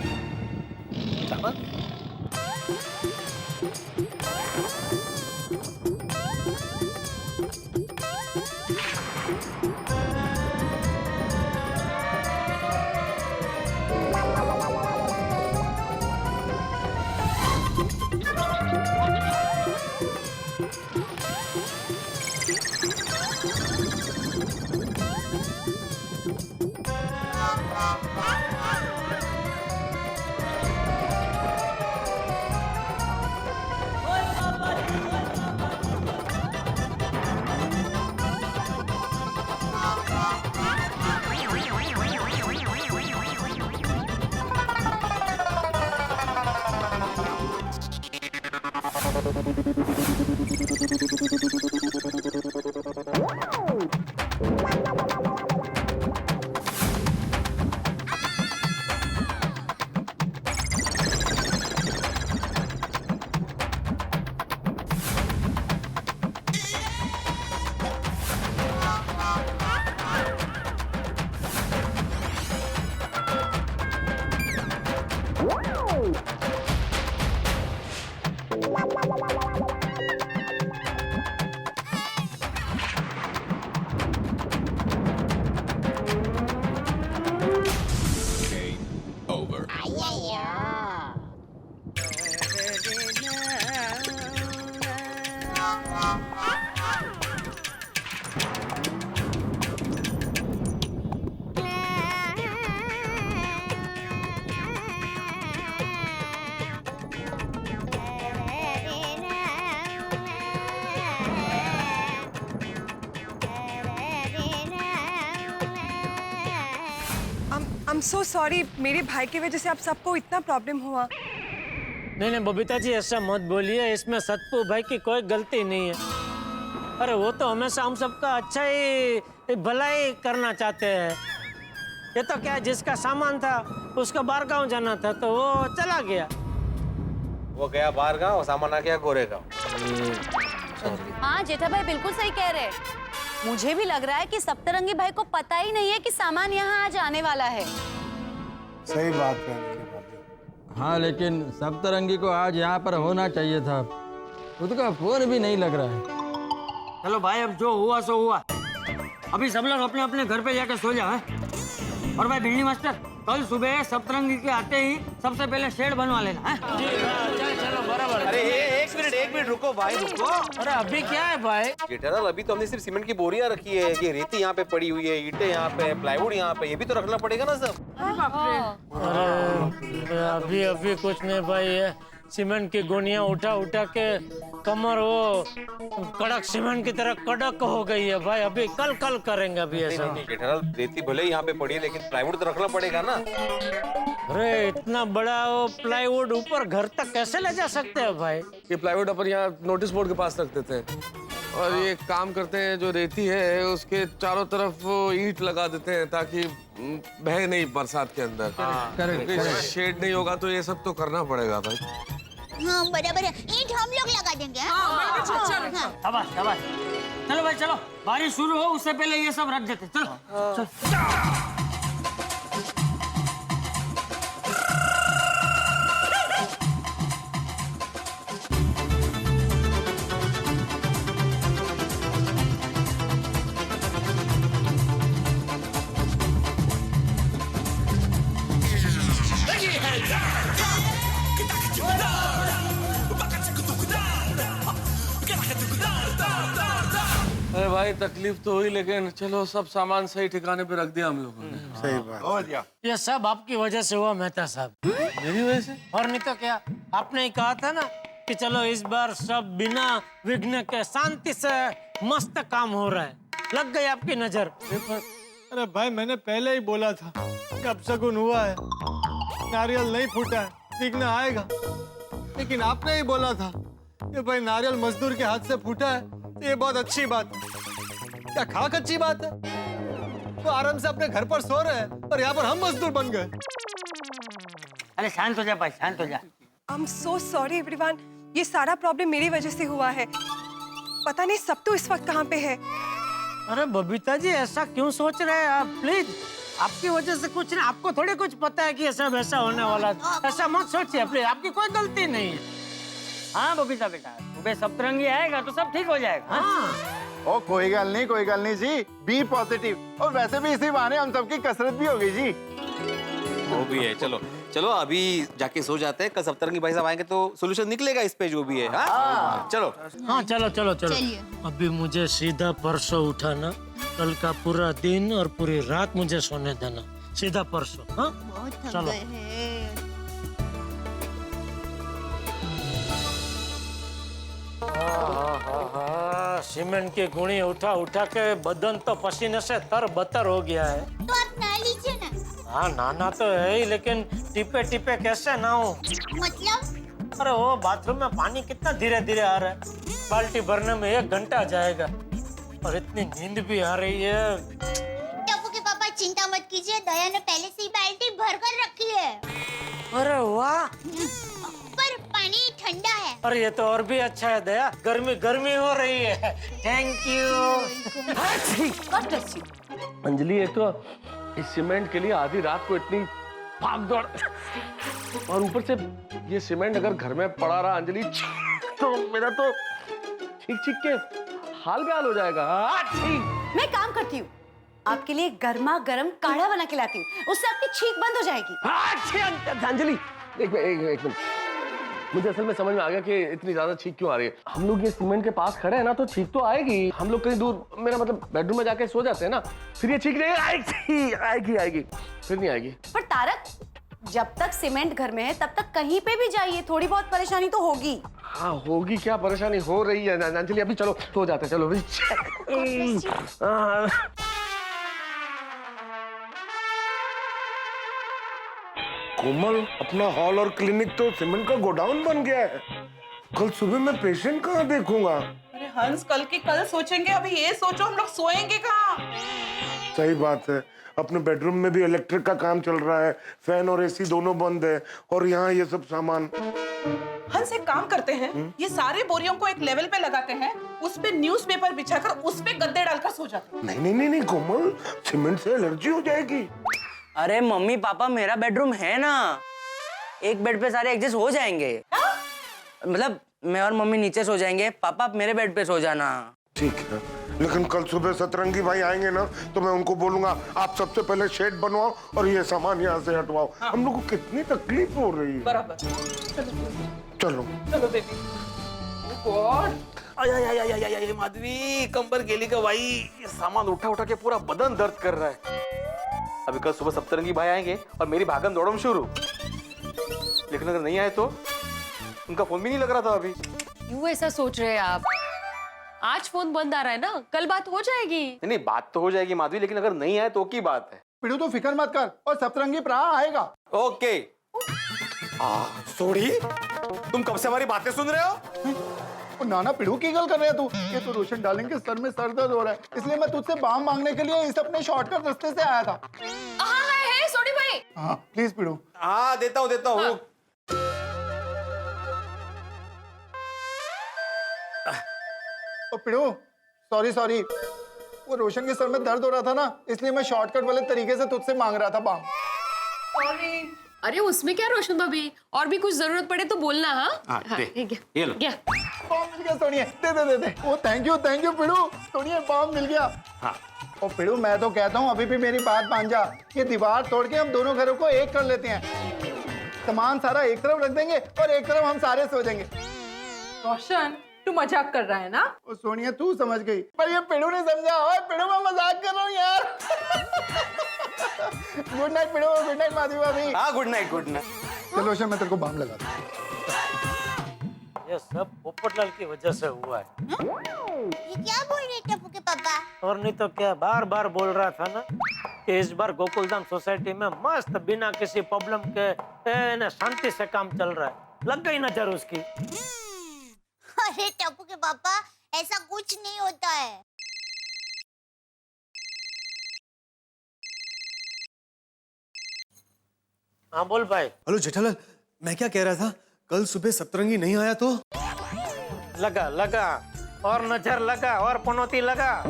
I'm so sorry, मेरे भाई की वजह से आप सबको इतना प्रॉब्लम हुआ। नहीं नहीं बबीता जी ऐसा मत बोलिए, इसमें सतपू भाई की कोई गलती नहीं है। अरे वो तो हमेशा हम सबका अच्छा ही भलाई करना चाहते हैं। ये तो क्या जिसका सामान था उसका बाहर गाँव जाना था तो वो चला गया। वो गया बाहर गाँव, सामान आ गया गोरेगांव। हाँ जेठा भाई बिल्कुल सही कह रहे हैं। मुझे भी लग रहा है कि सप्तरंगी भाई को पता ही नहीं है कि सामान यहाँ आज आने वाला है। सही बात है। हाँ लेकिन सप्तरंगी को आज यहाँ पर होना चाहिए था, उसका फोन भी नहीं लग रहा है। चलो भाई अब जो हुआ सो हुआ, अभी सब लोग अपने अपने घर पे जाकर सो जाओ। और भाई भिंडी मास्टर, कल सुबह सप्तरंगी के आते ही सबसे पहले शेड बनवा लेना है। चलो बराबर। अरे एक मिनट रुको भाई रुको। अरे अभी क्या है भाई? जेठालाल अभी तो हमने सिर्फ सीमेंट की बोरियां रखी है, ये रेती यहाँ पे पड़ी हुई है, ईंटें यहाँ पे, प्लाईवुड यहाँ पे, ये भी तो रखना पड़ेगा ना सब। अरे अभी अभी कुछ नहीं भाई, ये सीमेंट की गोनियां उठा उठा के कमर वो कड़क सीमेंट की तरह कड़क हो गई है भाई। अभी कल कल करेंगे अभी ऐसा। जेठालाल रेती भले ही यहाँ पे पड़ी है लेकिन प्लाईवुड तो रखना पड़ेगा ना। अरे इतना बड़ा वो प्लाईवुड ऊपर घर तक कैसे ले जा सकते हैं भाई? ये प्लाईवुड अपन यहाँ नोटिस बोर्ड के पास रख देते हैं और ये काम करते हैं, जो रेती है उसके चारों तरफ ईंट लगा देते हैं ताकि बहे नहीं बरसात के अंदर। शेड नहीं होगा तो ये सब तो करना पड़ेगा भाई। हाँ बराबर है, ईंट हम लोग लगा देंगे। हाँ। शाबाश शाबाश। चलो भाई चलो, बारिश शुरू हो उससे पहले ये सब रख देते। चलो चलो। अरे भाई तकलीफ तो हुई लेकिन चलो सब सामान सही ठिकाने पे रख दिया हम लोगों ने। सही बात। ये सब आपकी वजह से हुआ मेहता साहब। मेरी वजह से? और नहीं तो क्या, आपने ही कहा था ना कि चलो इस बार सब बिना विघ्न के शांति से मस्त काम हो रहा है। लग गई आपकी नजर। अरे भाई मैंने पहले ही बोला था कि अपशगुन हुआ है, नारियल नहीं फूटा है, विघ्न आएगा। लेकिन आपने ही बोला था कि भाई नारियल मजदूर के हाथ से फूटा है, ये बहुत अच्छी बात है। क्या खाक अच्छी बात है? तो आराम से अपने घर पर सो रहे हैं और यहाँ पर हम मजदूर बन गए। अरे शांत हो जा भाई, शांत हो जा। I'm so sorry everyone, ये सारा प्रॉब्लम मेरी वजह से हुआ है। पता नहीं सब तो इस वक्त कहाँ पे है। अरे बबीता जी ऐसा क्यों सोच रहे हैं आप? प्लीज, आपकी वजह से कुछ नहीं, आपको थोड़ी कुछ पता है कि ये सब ऐसा होने वाला है। ऐसा मत सोचिए प्लीज, आपकी कोई गलती नहीं है। हाँ बबीता बेटा, सुबह सप्तरंगी आएगा तो सब ठीक हो जाएगा। हाँ। ओ कोई गल नहीं जी, बी पॉजिटिव। और वैसे भी इसी बहाने हम सबकी कसरत भी होगी जी। वो भी है। चलो चलो अभी जाके सो जाते हैं, कल सप्तरंगी भाई साहब आएंगे तो सोल्यूशन निकलेगा इस पे जो भी है। हाँ चलो। हाँ चलो चलो चलो। अभी मुझे सीधा परसों उठाना, कल का पूरा दिन और पूरी रात मुझे सोने देना, सीधा परसों। हाँ चलो। सीमेंट की गुणी उठा उठा के बदन तो पसीने से तर-बतर हो गया है। तो आप नहा लीजिए ना। हाँ नहाना तो है ही, लेकिन टिपे टिपे कैसे नहाऊं? मतलब? अरे वो बाथरूम में पानी कितना धीरे धीरे आ रहा है, बाल्टी भरने में 1 घंटा जाएगा और इतनी नींद भी आ रही है। टप्पू के पापा चिंता मत कीजिए, दया ने पहले से ही बाल्टी भर कर रखी है। अरे वाह, पर पानी ठंडा है। अरे ये तो और भी अच्छा है दया, गर्मी गर्मी हो रही है। Thank you. अंजलि एक तो इस सीमेंट के लिए आधी रात को इतनी भाग दौड़, और ऊपर से ये सीमेंट अगर घर में पड़ा रहा अंजलि तो मेरा तो छींक छींक के हाल बेहाल हो जाएगा। मैं काम करती हूँ, आपके लिए गर्मा गर्म काढ़ा बना के लाती हूँ, उससे आपकी छींक बंद हो जाएगी। अंजलि एक मिनट, मुझे असल में समझ में आ गया कि इतनी ज्यादा छींक क्यों आ रही है। हम लोग ये सीमेंट के पास खड़े हैं ना, तो छींक तो आएगी। हम लोग कहीं दूर, मेरा मतलब बेडरूम में जाके सो जाते हैं ना, फिर ये छींक नहीं आएगी, फिर नहीं आएगी। पर तारक, जब तक सीमेंट घर में है तब तक कहीं पे भी जाइए, थोड़ी बहुत परेशानी तो होगी। हाँ होगी, क्या परेशानी हो रही है अंजलि। अभी चलो सो जाते हैं, चलो। कोमल, अपना हॉल और क्लिनिक तो सीमेंट का गोडाउन बन गया है। कल सुबह मैं पेशेंट कहाँ देखूंगा? अरे हंस, कल की कल सोचेंगे, अभी ये सोचो हम लोग सोएंगे कहाँ? सही बात है, अपने बेडरूम में भी इलेक्ट्रिक का काम चल रहा है, फैन और एसी दोनों बंद है, और यहाँ ये सब सामान। हंस, एक काम करते हैं, ये सारे बोरियों को एक लेवल पे लगाते हैं, उस पे न्यूज़पेपर बिछाकर उस पे गद्दे डालकर सो जाते हैं। नहीं कोमल, सीमेंट से एलर्जी हो जाएगी। अरे मम्मी पापा, मेरा बेडरूम है ना, एक बेड पे सारे एडजस्ट हो जाएंगे। मतलब मैं और मम्मी नीचे सो जाएंगे, पापा आप मेरे बेड पे सो जाना। ठीक है, लेकिन कल सुबह सतरंगी भाई आएंगे ना, तो मैं उनको बोलूंगा आप सबसे पहले शेड बनवाओ और ये सामान यहाँ से हटवाओ। हम लोग को कितनी तकलीफ हो रही है। बराबर। चलो बेबी। गॉड, आय माधवी, कंबर गेली का भाई। ये सामान उठा उठा के पूरा बदन दर्द कर रहा है। अभी कल सुबह सप्तरंगी भाई आएंगे और मेरी भागम दौड़म शुरू। लेकिन अगर नहीं आए तो उनका फोन भी नहीं लग रहा था अभी। क्यों ऐसा सोच रहे हैं आप? आज फोन बंद आ रहा है ना, कल बात हो जाएगी। नहीं, बात तो हो जाएगी माधवी, लेकिन अगर नहीं आए तो की बात है। पिड़ू तो फिक्र मत कर, और सप्तरंगी प्रा आएगा। ओके। सोड़ी, तुम कब से हमारी बातें सुन रहे हो? नाना पिड़ू की गल कर रहे हैं तू? ये तो रोशन डार्लिंग के सर में सर दर्द हो रहा है, इसलिए मैं तुझसे बाम मांगने के लिए इस अपने शॉर्टकट रास्ते से आया था। है सोडी भाई। हाँ प्लीज पिड़ू। हाँ देता हूँ। ओ पिड़ू, सॉरी, वो रोशन के सर में दर्द हो रहा था ना, इसलिए मैं शॉर्टकट वाले तरीके से तुझसे मांग रहा था बाम। सॉरी। अरे उसमें क्या रोशन भाभी, और भी कुछ जरूरत पड़े तो बोलना। हाँ ठीक है, ये लो। बाम मिल गया सोनिया, दे। ओ थैंक यू पिड़ू, सोनिया बाम मिल गया। हाँ। ओ पिड़ू, मैं तो कहता हूँ अभी भी मेरी बात मान जा, ये दीवार तोड़ के हम दोनों घरों को एक कर लेते हैं। सामान सारा एक तरफ रख देंगे और एक तरफ हम सारे सो जाएंगे। रोशन, तू मजाक कर रहा है ना? ओ सोनिया तू समझ गई, पर ये पिड़ू ने समझा। ओए पिड़ू, मैं मजाक कर रहा हूँ यार। गुड नाइट पिड़ू, गुड नाइट माधवी भाभी। हाँ गुड नाइट। चलो रोशन, मैं तेरे को बाम लगा दूँ। ये सब पोपटलाल की वजह से हुआ है। ये क्या बोल रहे टप्पू के पापा? और नहीं तो क्या, बार बार बोल रहा था ना कि इस बार गोकुलधाम सोसाइटी में मस्त बिना किसी प्रॉब्लम के शांति से काम चल रहा है। लग गई नजर उसकी। अरे टप्पू के पापा, ऐसा कुछ नहीं होता है। हाँ बोल भाई। हेलो जेठालाल, मैं क्या कह रहा था, कल सुबह सतरंगी नहीं आया तो? लगा और नजर लगा और पनौती लगा।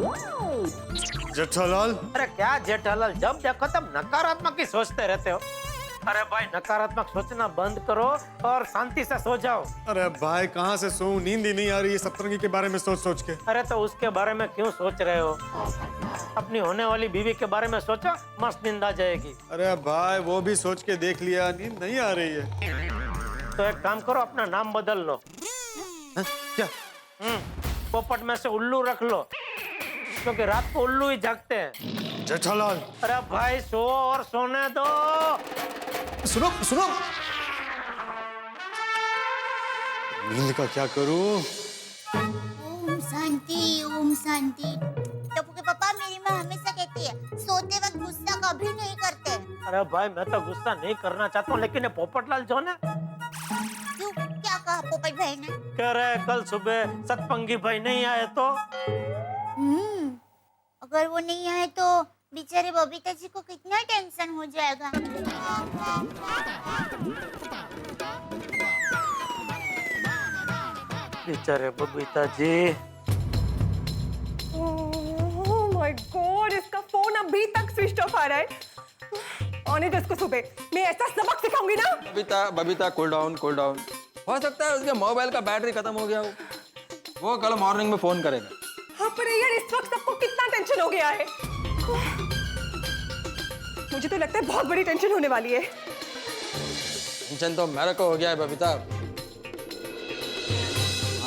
जेठालाल, अरे क्या जेठालाल, जब देखो तब नकारात्मक ही सोचते रहते हो। अरे भाई, नकारात्मक सोचना बंद करो और शांति से सो जाओ। अरे भाई कहाँ से सोऊं, नींद ही नहीं आ रही है सतरंगी के बारे में सोच के। अरे तो उसके बारे में क्यों सोच रहे हो? अपनी होने वाली बीवी के बारे में सोचो, मस्त नींद आ जाएगी। अरे भाई वो भी सोच के देख लिया, नींद नहीं आ रही है। तो एक काम करो, अपना नाम बदल लो। क्या? पोपट में से उल्लू रख लो, क्योंकि रात को उल्लू ही जागते हैं। जेठालाल। अरे भाई सो और सोने दो। सुनो, नींद का क्या करूं? ओम शांति। टप्पू के पापा, मेरी माँ हमेशा कहती है सोते वक्त गुस्सा कभी नहीं करते। अरे भाई, मैं तो गुस्सा नहीं करना चाहता हूँ, लेकिन ये पोपटलाल जो ना, क्यों, क्या कहा पोपट भाई ने? कह रहे कल सुबह सतपंगी भाई नहीं आए तो। अगर वो नहीं आए तो बेचारे बबीता जी को कितना टेंशन हो जाएगा। बेचारे Babita ji. Oh my God, इसका फोन अभी तक स्विच ऑफ आ रहा है। आने दो इसको, सुबह मैं ऐसा सबक सिखाऊंगी ना। Babita cool down. हो सकता है उसके मोबाइल का बैटरी खत्म हो गया हो, वो कल मॉर्निंग में फोन करेगा। हाँ पर यार, इस वक्त सबको कितना टेंशन हो गया है। मुझे तो लगता है बहुत बड़ी टेंशन होने वाली है। टेंशन तो मेरे को हो गया है बबीता,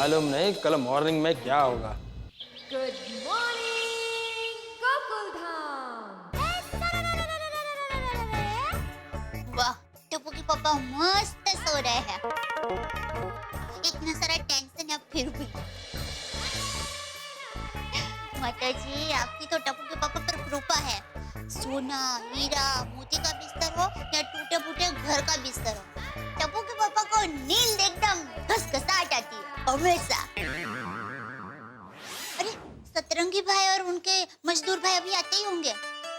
मालूम नहीं कल मॉर्निंग में क्या होगा। Good morning Gokuldham. वाह, टप्पू के पापा मस्त सो रहे हैं। इतना सारा टेंशन है फिर भी। माता जी, आपकी तो टप्पू के पापा पर कृपा है। सोना, हीरा, मोती का बिस्तर हो या टूटे फूटे घर का बिस्तर हो, टप्पू के पापा को नींद एकदम घसघसाहट आती है हमेशा। अरे, सतरंगी भाई और उनके मजदूर भाई अभी आते ही होंगे।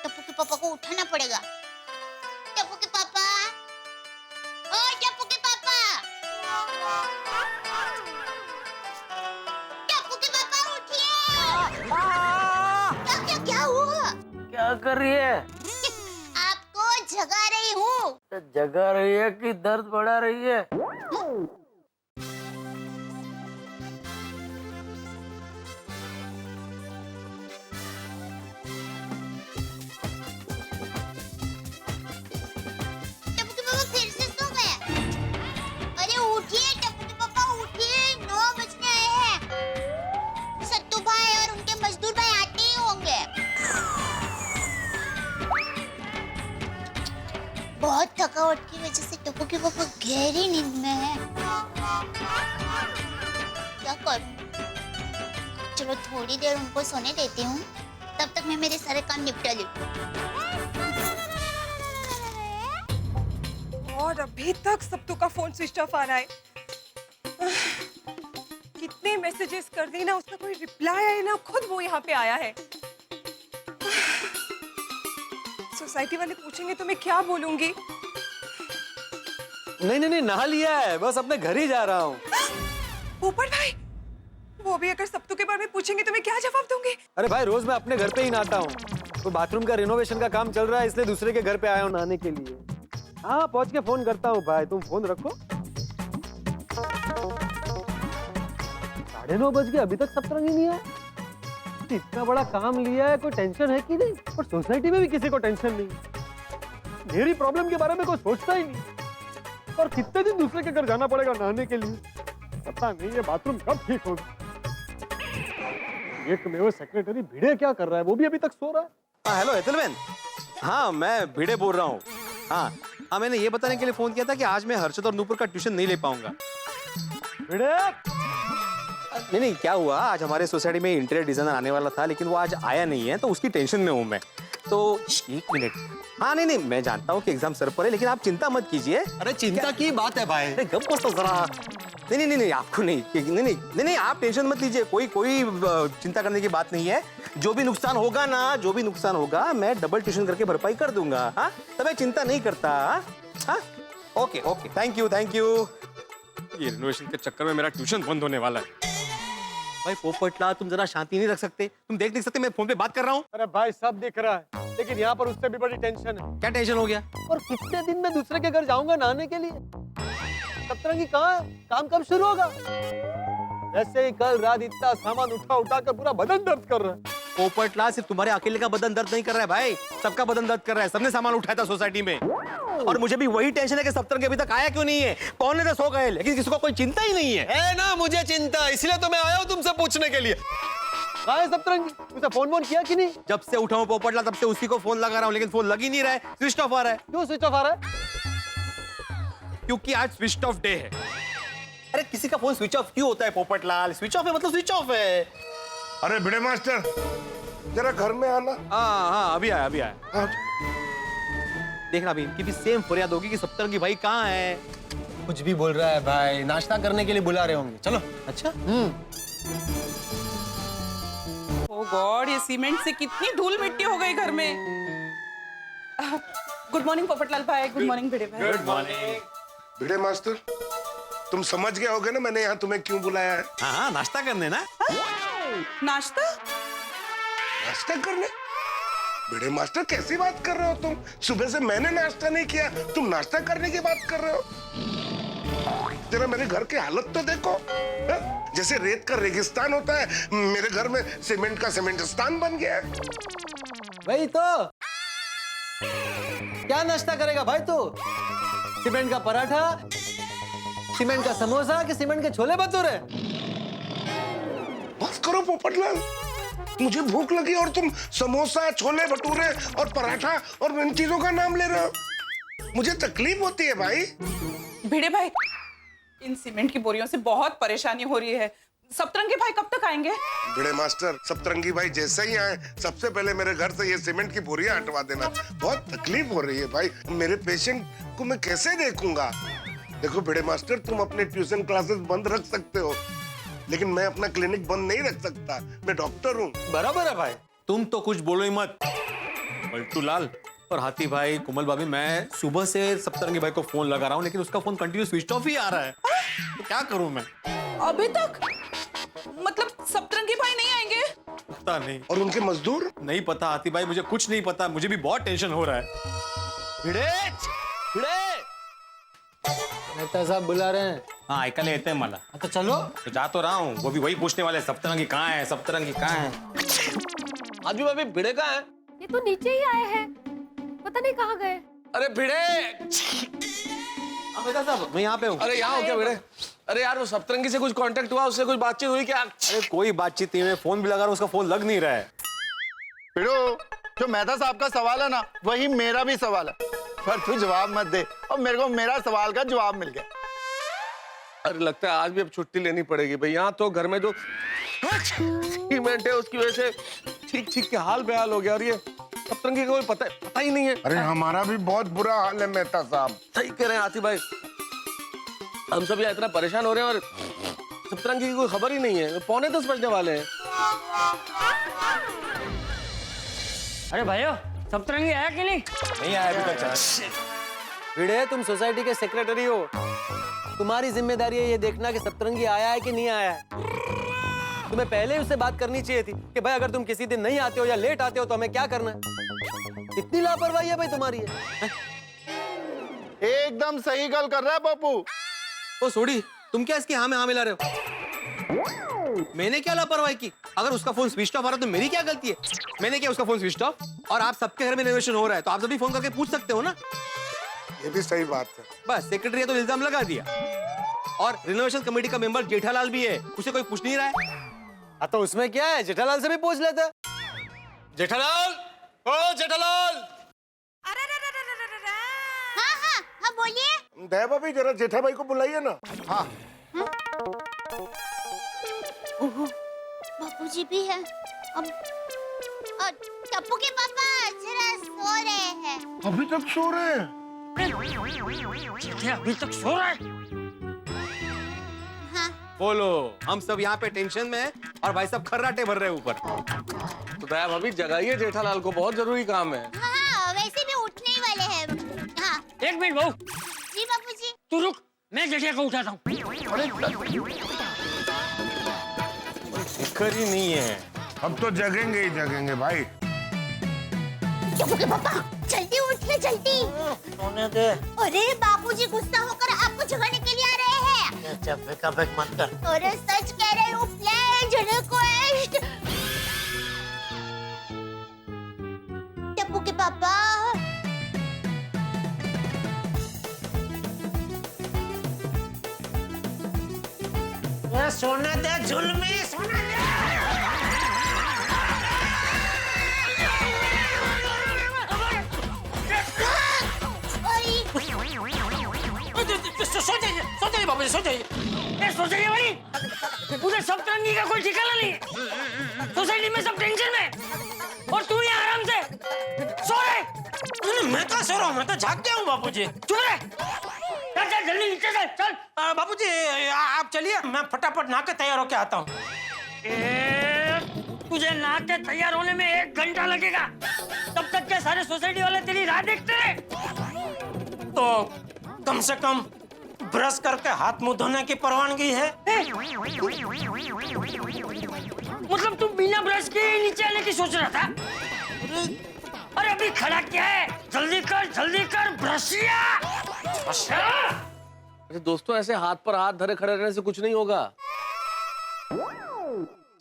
टप्पू के पापा को उठाना पड़ेगा। टप्पू के पापा, ओ टप्पू के पापा, टप्पू के पापा उठिए। क्या क्या हुआ? क्या कर रही है? आपको जगा रही हूँ। जगा रही है कि दर्द बढ़ा रही है? टप्पू के पापा फिर से सो गए। अरे उठिए टप्पू के पापा, उठिए, 9 बजने आए हैं। सत्तू भाई और उनके मजदूर भाई आते ही होंगे। बहुत थकावट की वजह से टप्पू के पापा गहरी नींद में है। क्या करूं? चलो थोड़ी देर उनको सोने देती हूँ, तब तक मैं मेरे सारे काम निपटा लेती हूँ। और अभी तक सत्तू का फोन स्विच ऑफ आ रहा है। कितने मैसेजेस कर दी ना, उसका कोई रिप्लाई है ना, खुद वो यहाँ पे आया है। सोसाइटी वाले पूछेंगे तो मैं क्या बोलूंगी? नहीं, नहा लिया है, बस अपने घर ही जा रहा हूँ। पोपट भाई, वो भी अगर सत्तू के बारे में पूछेंगे तो मैं क्या जवाब दूंगी? अरे भाई, रोज मैं अपने घर पे ही नहाता हूँ। तो बाथरूम का रिनोवेशन का काम चल रहा है, इसलिए दूसरे के घर पे आया हूँ नहाने के लिए। हाँ, पहुंच के फोन करता हूँ भाई, तुम फोन रखो। 9:30 बज गए, अभी तक सतरंगी नहीं आया। इतना बड़ा काम लिया है, कोई टेंशन है कि नहीं? और सोसाइटी में भी किसी को टेंशन नहीं। मेरी प्रॉब्लम के बारे में कोई सोचता ही नहीं। और कितने दिन दूसरे के घर जाना पड़ेगा नहाने के लिए, पता नहीं ये बाथरूम कब ठीक होगा। एक में वो सेक्रेटरी भिड़े क्या कर रहा है, वो भी अभी तक सो रहा है। हाँ, हेलो हेतलमैन। हाँ, मैं भिड़े बोल रहा हूँ। हाँ, मैंने ये बताने के लिए फोन किया था कि आज मैं हर्षद और नूपुर का ट्यूशन नहीं ले पाऊंगा। भिड़े? नहीं, क्या हुआ, आज हमारे सोसाइटी में इंटीरियर डिजाइनर आने वाला था, लेकिन वो आज आया नहीं है, तो उसकी टेंशन में हूँ मैं। तो 1 मिनट। हाँ, नहीं, मैं जानता हूँ कि एग्जाम सर पर है, लेकिन आप चिंता मत कीजिए। अरे चिंता की बात है भाई। अरे गप बस तो जरा। नहीं, आपको नहीं, आप टेंशन मत लीजिए। कोई चिंता करने की बात नहीं है। जो भी नुकसान होगा मैं डबल ट्यूशन करके भरपाई कर दूंगा। हाँ, तो मैं चिंता नहीं करता। हाँ, ओके, थैंक यू। ये रिनोवेशन के चक्कर में मेरा ट्यूशन बंद होने वाला है। भाई पोपटला, तुम जरा शांति नहीं रख सकते? तुम देख नहीं सकते मैं फोन पे बात कर रहा हूँ? अरे भाई, सब दिख रहा है, लेकिन यहाँ पर उससे भी बड़ी टेंशन है। क्या टेंशन हो गया? और कितने दिन में दूसरे के घर जाऊंगा नहाने के लिए? सतरंगी कहाँ है? काम कब शुरू होगा? वैसे ही कल रात इतना सामान उठा कर पूरा बदन दर्द कर रहा है। पोपटला, सिर्फ तुम्हारे अकेले का बदन दर्द नहीं कर रहा है भाई, सबका बदन दर्द कर रहा है। सबने सामान उठाया था सोसाइटी में, और मुझे भी वही टेंशन है कि सतरंगी अभी तक आया क्यों नहीं है। कौन ने सो गए, लेकिन किसी को कोई चिंता ही नहीं है ना। मुझे चिंता, इसलिए तो मैं आया हूँ तुमसे पूछने के लिए। कहाँ है सतरंगी? उसे फोन किया कि नहीं? जब से उठा हूँ पोपटला, तब से उसी को फोन लगा रहा हूँ, लेकिन फोन लग ही नहीं रहा है, स्विच ऑफ आ रहा है। क्यों स्विच ऑफ आ रहा है? क्योंकि आज स्विच ऑफ डे है। अरे किसी का फोन स्विच ऑफ क्यों होता है पोपटलाल? स्विच ऑफ है मतलब स्विच ऑफ है। अरे भिड़े मास्टर, जरा घर में आना। हाँ, अभी आया। देखना अभी इनकी भी सेम फरियाद होगी कि सतरंगी भाई कहाँ है। कुछ भी बोल रहा है भाई, नाश्ता करने के लिए बुला रहे होंगे। चलो। अच्छा। ओह गॉड, ये सीमेंट से कितनी धूल मिट्टी हो गई घर में। गुड मॉर्निंग पोपटलाल भाई। गुड मॉर्निंग भिड़े भाई। Good morning. भिड़े मास्टर, तुम समझ गए होगे ना मैंने यहाँ तुम्हें क्यों बुलाया है? हाँ, नाश्ता करने ना। नाश्ता करने? भिड़े मास्टर, कैसी बात कर रहे हो तुम? सुबह से मैंने नाश्ता नहीं किया, तुम नाश्ता करने की बात कर रहे हो? जरा मेरे घर की हालत तो देखो। जैसे रेत का रेगिस्तान होता है, मेरे घर में सीमेंट का सीमेंटिस्तान बन गया है। वही तो। क्या नाश्ता करेगा भाई तू? सीमेंट का पराठा, सीमेंट का समोसा कि सीमेंट के छोले भटूरे? करो पोपटलाल। मुझे भूख लगी और तुम समोसा, छोले भटूरे और पराठा और इन चीजों का नाम ले रहे हो। मुझे तकलीफ होती है भाई। भिड़े भाई, इन सीमेंट की बोरियों से बहुत परेशानी हो रही है। सप्तरंगी भाई कब तक आएंगे? भिड़े मास्टर, सप्तरंगी भाई जैसे ही आए सबसे पहले मेरे घर से ये सीमेंट की बोरियां हटवा देना। बहुत तकलीफ हो रही है भाई, मेरे पेशेंट को मैं कैसे देखूंगा। देखो भिड़े मास्टर, तुम अपने ट्यूशन क्लासेस बंद रख सकते हो, लेकिन मैं अपना क्लिनिक बंद नहीं रख सकता। मैं डॉक्टर हूँ। बराबर है भाई, तुम तो कुछ बोलो ही मत। पलटू लाल और हाथी भाई, कोमल भाभी, मैं सुबह से सप्तरंगी भाई को फोन लगा रहा हूँ, लेकिन उसका फोन कंटिन्यू स्विच ऑफ ही आ रहा है। तो क्या करूँ मैं? अभी तक? मतलब सप्तरंगी भाई नहीं आएंगे? पता नहीं। और उनके मजदूर? नहीं पता हाथी भाई, मुझे कुछ नहीं पता। मुझे भी बहुत टेंशन हो रहा है। भिड़े, भिड़े। मेहता साहब बुला रहे हैं। हाँ, एकल लेते हैं मला। तो चलो। तो जा तो रहा हूँ, वो भी वही पूछने वाले, सप्तरंगी कहाँ है, सप्तरंगी कहाँ है। आदमी भाभी भिड़े कहाँ है? ये तो नीचे ही आए हैं, पता नहीं कहाँ गए। अरे भिड़े, मेहता साहब मैं यहाँ पे हूँ। अरे यहाँ हो क्या भिड़े? अरे यार वो सप्तरंगी से कुछ कांटेक्ट हुआ, उससे कुछ बातचीत हुई क्या? अरे कोई बातचीत नहीं, मैं फोन भी लगा रहा हूँ, उसका फोन लग नहीं रहा है। भिड़ो, जो मेहता साहब का सवाल है ना, वही मेरा भी सवाल है, पर तू जवाब मत दे। और मेरे को मेरा सवाल का जवाब मिल गया। अरे लगता है आज भी अब छुट्टी लेनी पड़ेगी भाई। यहाँ तो घर में जो सीमेंट है उसकी वजह से ठीक के हाल बेहाल हो गया, और ये सप्तरंगी का कोई पता ही नहीं है। अरे हमारा भी बहुत बुरा हाल है मेहता साहब। सही कह रहे हैं हाथी भाई, हम सब यहाँ इतना परेशान हो रहे हैं और सप्तरंगी की कोई खबर ही नहीं है। 9:45 बजने वाले हैं। अरे भाइयों, सप्तरंगी आया कि नहीं? नहीं आया अभी तक। भिड़े, तुम सोसाइटी के सेक्रेटरी हो, तुम्हारी जिम्मेदारी है ये देखना कि सप्तरंगी आया है कि नहीं आया है। तुम्हें पहले ही उससे बात करनी चाहिए थी कि भाई अगर तुम किसी दिन नहीं आते हो या लेट आते हो तो हमें क्या करना है। इतनी लापरवाही है भाई तुम्हारी है? एकदम सही गल कर रहा है पप्पू। ओ सोडी, तुम क्या इसकी हाँ में हाँ मिला रहे हो? मैंने क्या लापरवाही की? अगर उसका फोन स्विच ऑफ आ रहा तो मेरी क्या गलती है? मैंने क्या उसका फोन स्विच ऑफ? और आप सबके घर में रिनोवेशन हो रहा है तो आप सभी फोन करके पूछ सकते हो ना। ये भी सही बात है। बस सेक्रेटरी तो इल्जाम लगा दिया। और रिनोवेशन कमेटी का मेंबर जेठालाल भी है, उसे कोई पूछ नहीं रहा है। तो उसमें क्या है, जेठालाल से भी पूछ लेते। जेठालाल, ओ जेठालाल। हाँ बोलिए। दया भाभी, जरा जेठा भाई को बुलाइए ना। हाँ। बापूजी भी है। अब टप्पू के पापा जरा सो रहे हैं। अभी तक सो रहे हैं? अभी तक सो रहा है? हाँ। बोलो, हम सब यहाँ पे टेंशन में हैं और भाई सब खर्राटे भर रहे हैं ऊपर। तो दया भाभी जगाइए जेठालाल को, बहुत जरूरी काम है। हाँ, वैसे भी उठने ही वाले हैं। हाँ। एक मिनट बहू। जी बापूजी। तू रुक, मैं जेठिया को उठाता हूँ। फिक्र ही नहीं है। अब तो जगेंगे ही जगेंगे भाई। टप्पू के पापा, जल्दी उठिए, जल्दी। सोने दे। अरे बापूजी गुस्सा होकर आपको जगाने के लिए आ रहे हैं। बेक मत कर। अरे सच कह रहे हो, प्लीज रिक्वेस्ट। टप्पू के पापा। सोने दे जुल्मी, सोने दे। सो जाइए बाबू जी, सो जाइए। सो जाइए भाई, उधर सप्तरंगी का कोई ठिकाना नहीं है। सोसाइटी में सब टेंशन में और तू यहाँ आराम से सो रहे। मैं कहाँ सो रहा हूँ, मैं तो जाग गया हूँ बापू जी। चुप रहे। चल जल्दी नीचे से चल। बापू जी आप चलिए, मैं फटाफट नहा के तैयार होके आता हूँ। तुझे नहा के तैयार होने में 1 घंटा लगेगा, तब तक के सारे सोसाइटी वाले तेरी राह देखते रहे। तो कम से कम ब्रश करके हाथ मुंह धोने की परवानगी है? मतलब तू बिना ब्रश के नीचे आने की सोच रहा था? अरे अभी खड़ा क्या है? जल्दी कर ब्रशिया। अरे दोस्तों, ऐसे हाथ पर हाथ धरे खड़े रहने से कुछ नहीं होगा।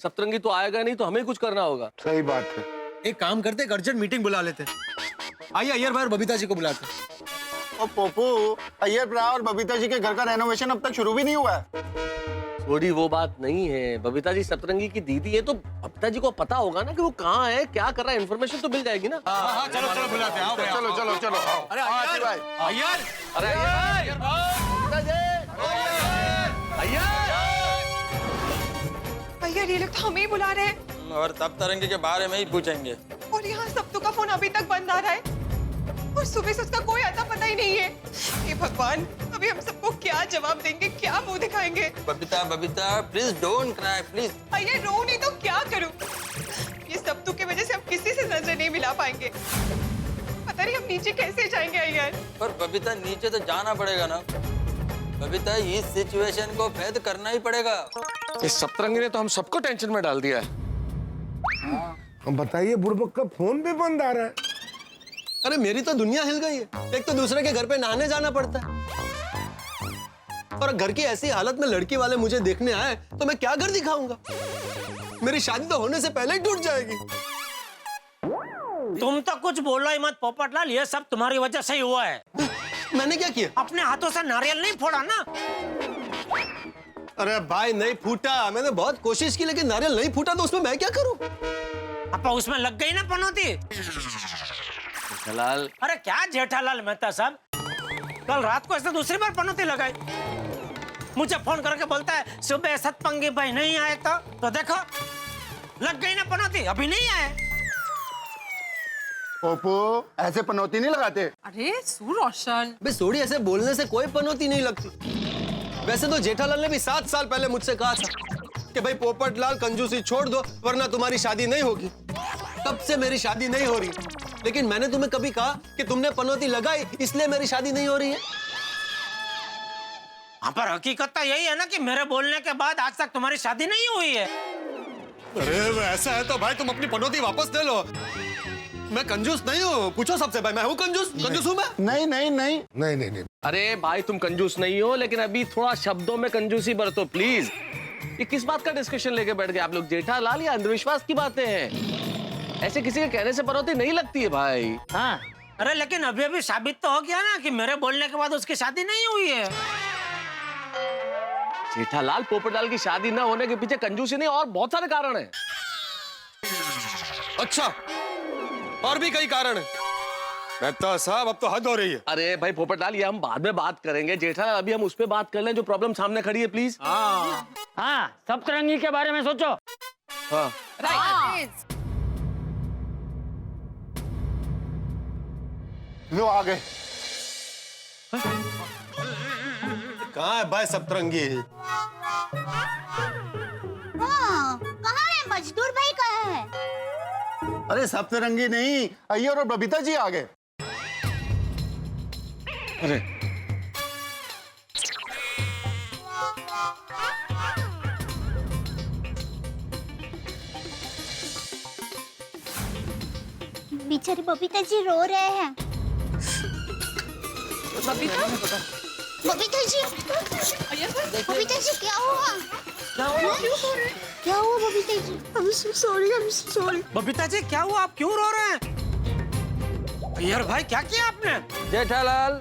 सप्तरंगी तो आएगा नहीं, तो हमें कुछ करना होगा। सही बात है। एक काम करते, अर्जेंट मीटिंग बुला लेते। आइए अय्यर भाई और बबीता जी को बुलाते। और पप्पू, अय्यर भरा और बबीता जी के घर का रेनोवेशन अब तक शुरू भी नहीं हुआ है। थोड़ी वो बात नहीं है बबीता जी, सतरंगी की दीदी है तो बबीता जी को पता होगा ना कि वो कहाँ है, क्या कर रहा है, इन्फॉर्मेशन तो मिल जाएगी ना। हाँ, चलो चलो बुलाते हैं, आओ भाई, चलो चलो चलो आओ। अरे हाँ, अय्यर, भाई अय्यर, अरे भैया ये लोग तो हमें ही बुला रहे हैं और सप्तरंगी के बारे में ही पूछेंगे। और यहाँ सप्तू का फोन अभी तक बंद आ रहा है और सुबह से उसका कोई आता पता ही नहीं है। हे भगवान, अभी हम सबको क्या जवाब देंगे, क्या मुंह दिखाएंगे? Babita Babita please don't cry please. भैया रो नहीं तो क्या करूं? ये सप्तू की वजह से हम किसी से नजर नहीं मिला पाएंगे। पता नहीं हम नीचे कैसे जाएंगे यार। पर बबीता नीचे तो जाना पड़ेगा ना। बबीता इस सिचुएशन को फेस करना ही पड़ेगा। इस सप्तरंगी ने तो हम सबको टेंशन में डाल दिया है। बताइए बुड़बक का फोन भी बंद आ रहा है। अरे मेरी तो दुनिया हिल गई है। एक तो दूसरे के घर पे नहाने जाना पड़ता है और घर की ऐसी हालत में लड़की वाले मुझे देखने आए तो मैं क्या घर दिखाऊंगा? मेरी शादी तो होने से पहले ही टूट जाएगी। तुम तो कुछ बोलो ही मत पोपटलाल, ये सब तुम्हारी वजह से ही हुआ है। मैंने क्या किया? अपने हाथों से नारियल नहीं फोड़ा ना। अरे भाई नहीं फूटा, मैंने बहुत कोशिश की लेकिन नारियल नहीं फूटा तो उसमें मैं क्या करूं? अपा उसमें लग गई ना पनौती। जेठालाल, अरे क्या जेठालाल मेहता साहब, कल रात को ऐसे दूसरी बार पनौती लगाई। मुझे फोन करके बोलता है सुबह सतपंगी भाई नहीं आए तो देखो लग गई ना पनौती, अभी नहीं आए। पोपो ऐसे पनौती नहीं लगाते। अरे सुरोशन, बे सोड़ी, ऐसे बोलने से कोई पनौती नहीं लगती। वैसे तो जेठालाल ने भी 7 साल पहले मुझसे कहा था कि भाई पोपटलाल कंजूसी छोड़ दो वरना तुम्हारी शादी नहीं होगी। तब से मेरी शादी नहीं हो रही, लेकिन मैंने तुम्हें कभी कहा कि तुमने पनौती लगाई इसलिए मेरी शादी नहीं हो रही है? हाँ, पर हकीकत तो यही है ना कि मेरे बोलने के बाद आज तक तुम्हारी शादी नहीं हुई है। अरे ऐसा है तो भाई तुम अपनी पनौती वापस ले लो। मैं कंजूस नहीं हूँ, पूछो सबसे भाई, मैं हूँ कंजूस? कंजूस हूँ मैं? नहीं नहीं नहीं नहीं नहीं नहीं। अरे भाई तुम कंजूस नहीं हो, लेकिन अभी थोड़ा शब्दों में कंजूसी बरतो प्लीज। ये किस बात का डिस्कशन लेके बैठ गए आप लोग? जेठालाल, या अंधविश्वास की बातें हैं? ऐसे किसी के कहने से पनौती नहीं लगती है भाई। हाँ, अरे लेकिन अभी अभी साबित तो हो गया ना कि मेरे बोलने के बाद उसकी शादी नहीं हुई है। जेठालाल, पोपटलाल की शादी ना होने के पीछे कंजूसी नहीं और बहुत सारे कारण हैं। अच्छा, और भी कई कारण है। मेहता साहब अब तो हद हो रही है। अरे भाई पोपटलाल, ये हम बाद में बात करेंगे। जेठालाल, अभी हम उस पे बात कर लें जो प्रॉब्लम सामने खड़ी है प्लीज। हाँ, सप्तरंगी के बारे में सोचो। हाँ, लो आ गए। कहाँ है भाई सप्तरंगी? हाँ, कहाँ है मजदूर भाई, कहाँ है? अरे सप्तरंगी नहीं, अय्यर और बबीता जी आ गए। अरे बेचारी बबीता जी रो रहे हैं। बबीता, बबीता जी, बबीता जी क्या हुआ? क्या हुआ Babita ji? I'm so sorry, I'm so sorry। Babita ji क्या हुआ, आप क्यों रो रहे हैं? यार भाई क्या किया आपने? जेठालाल,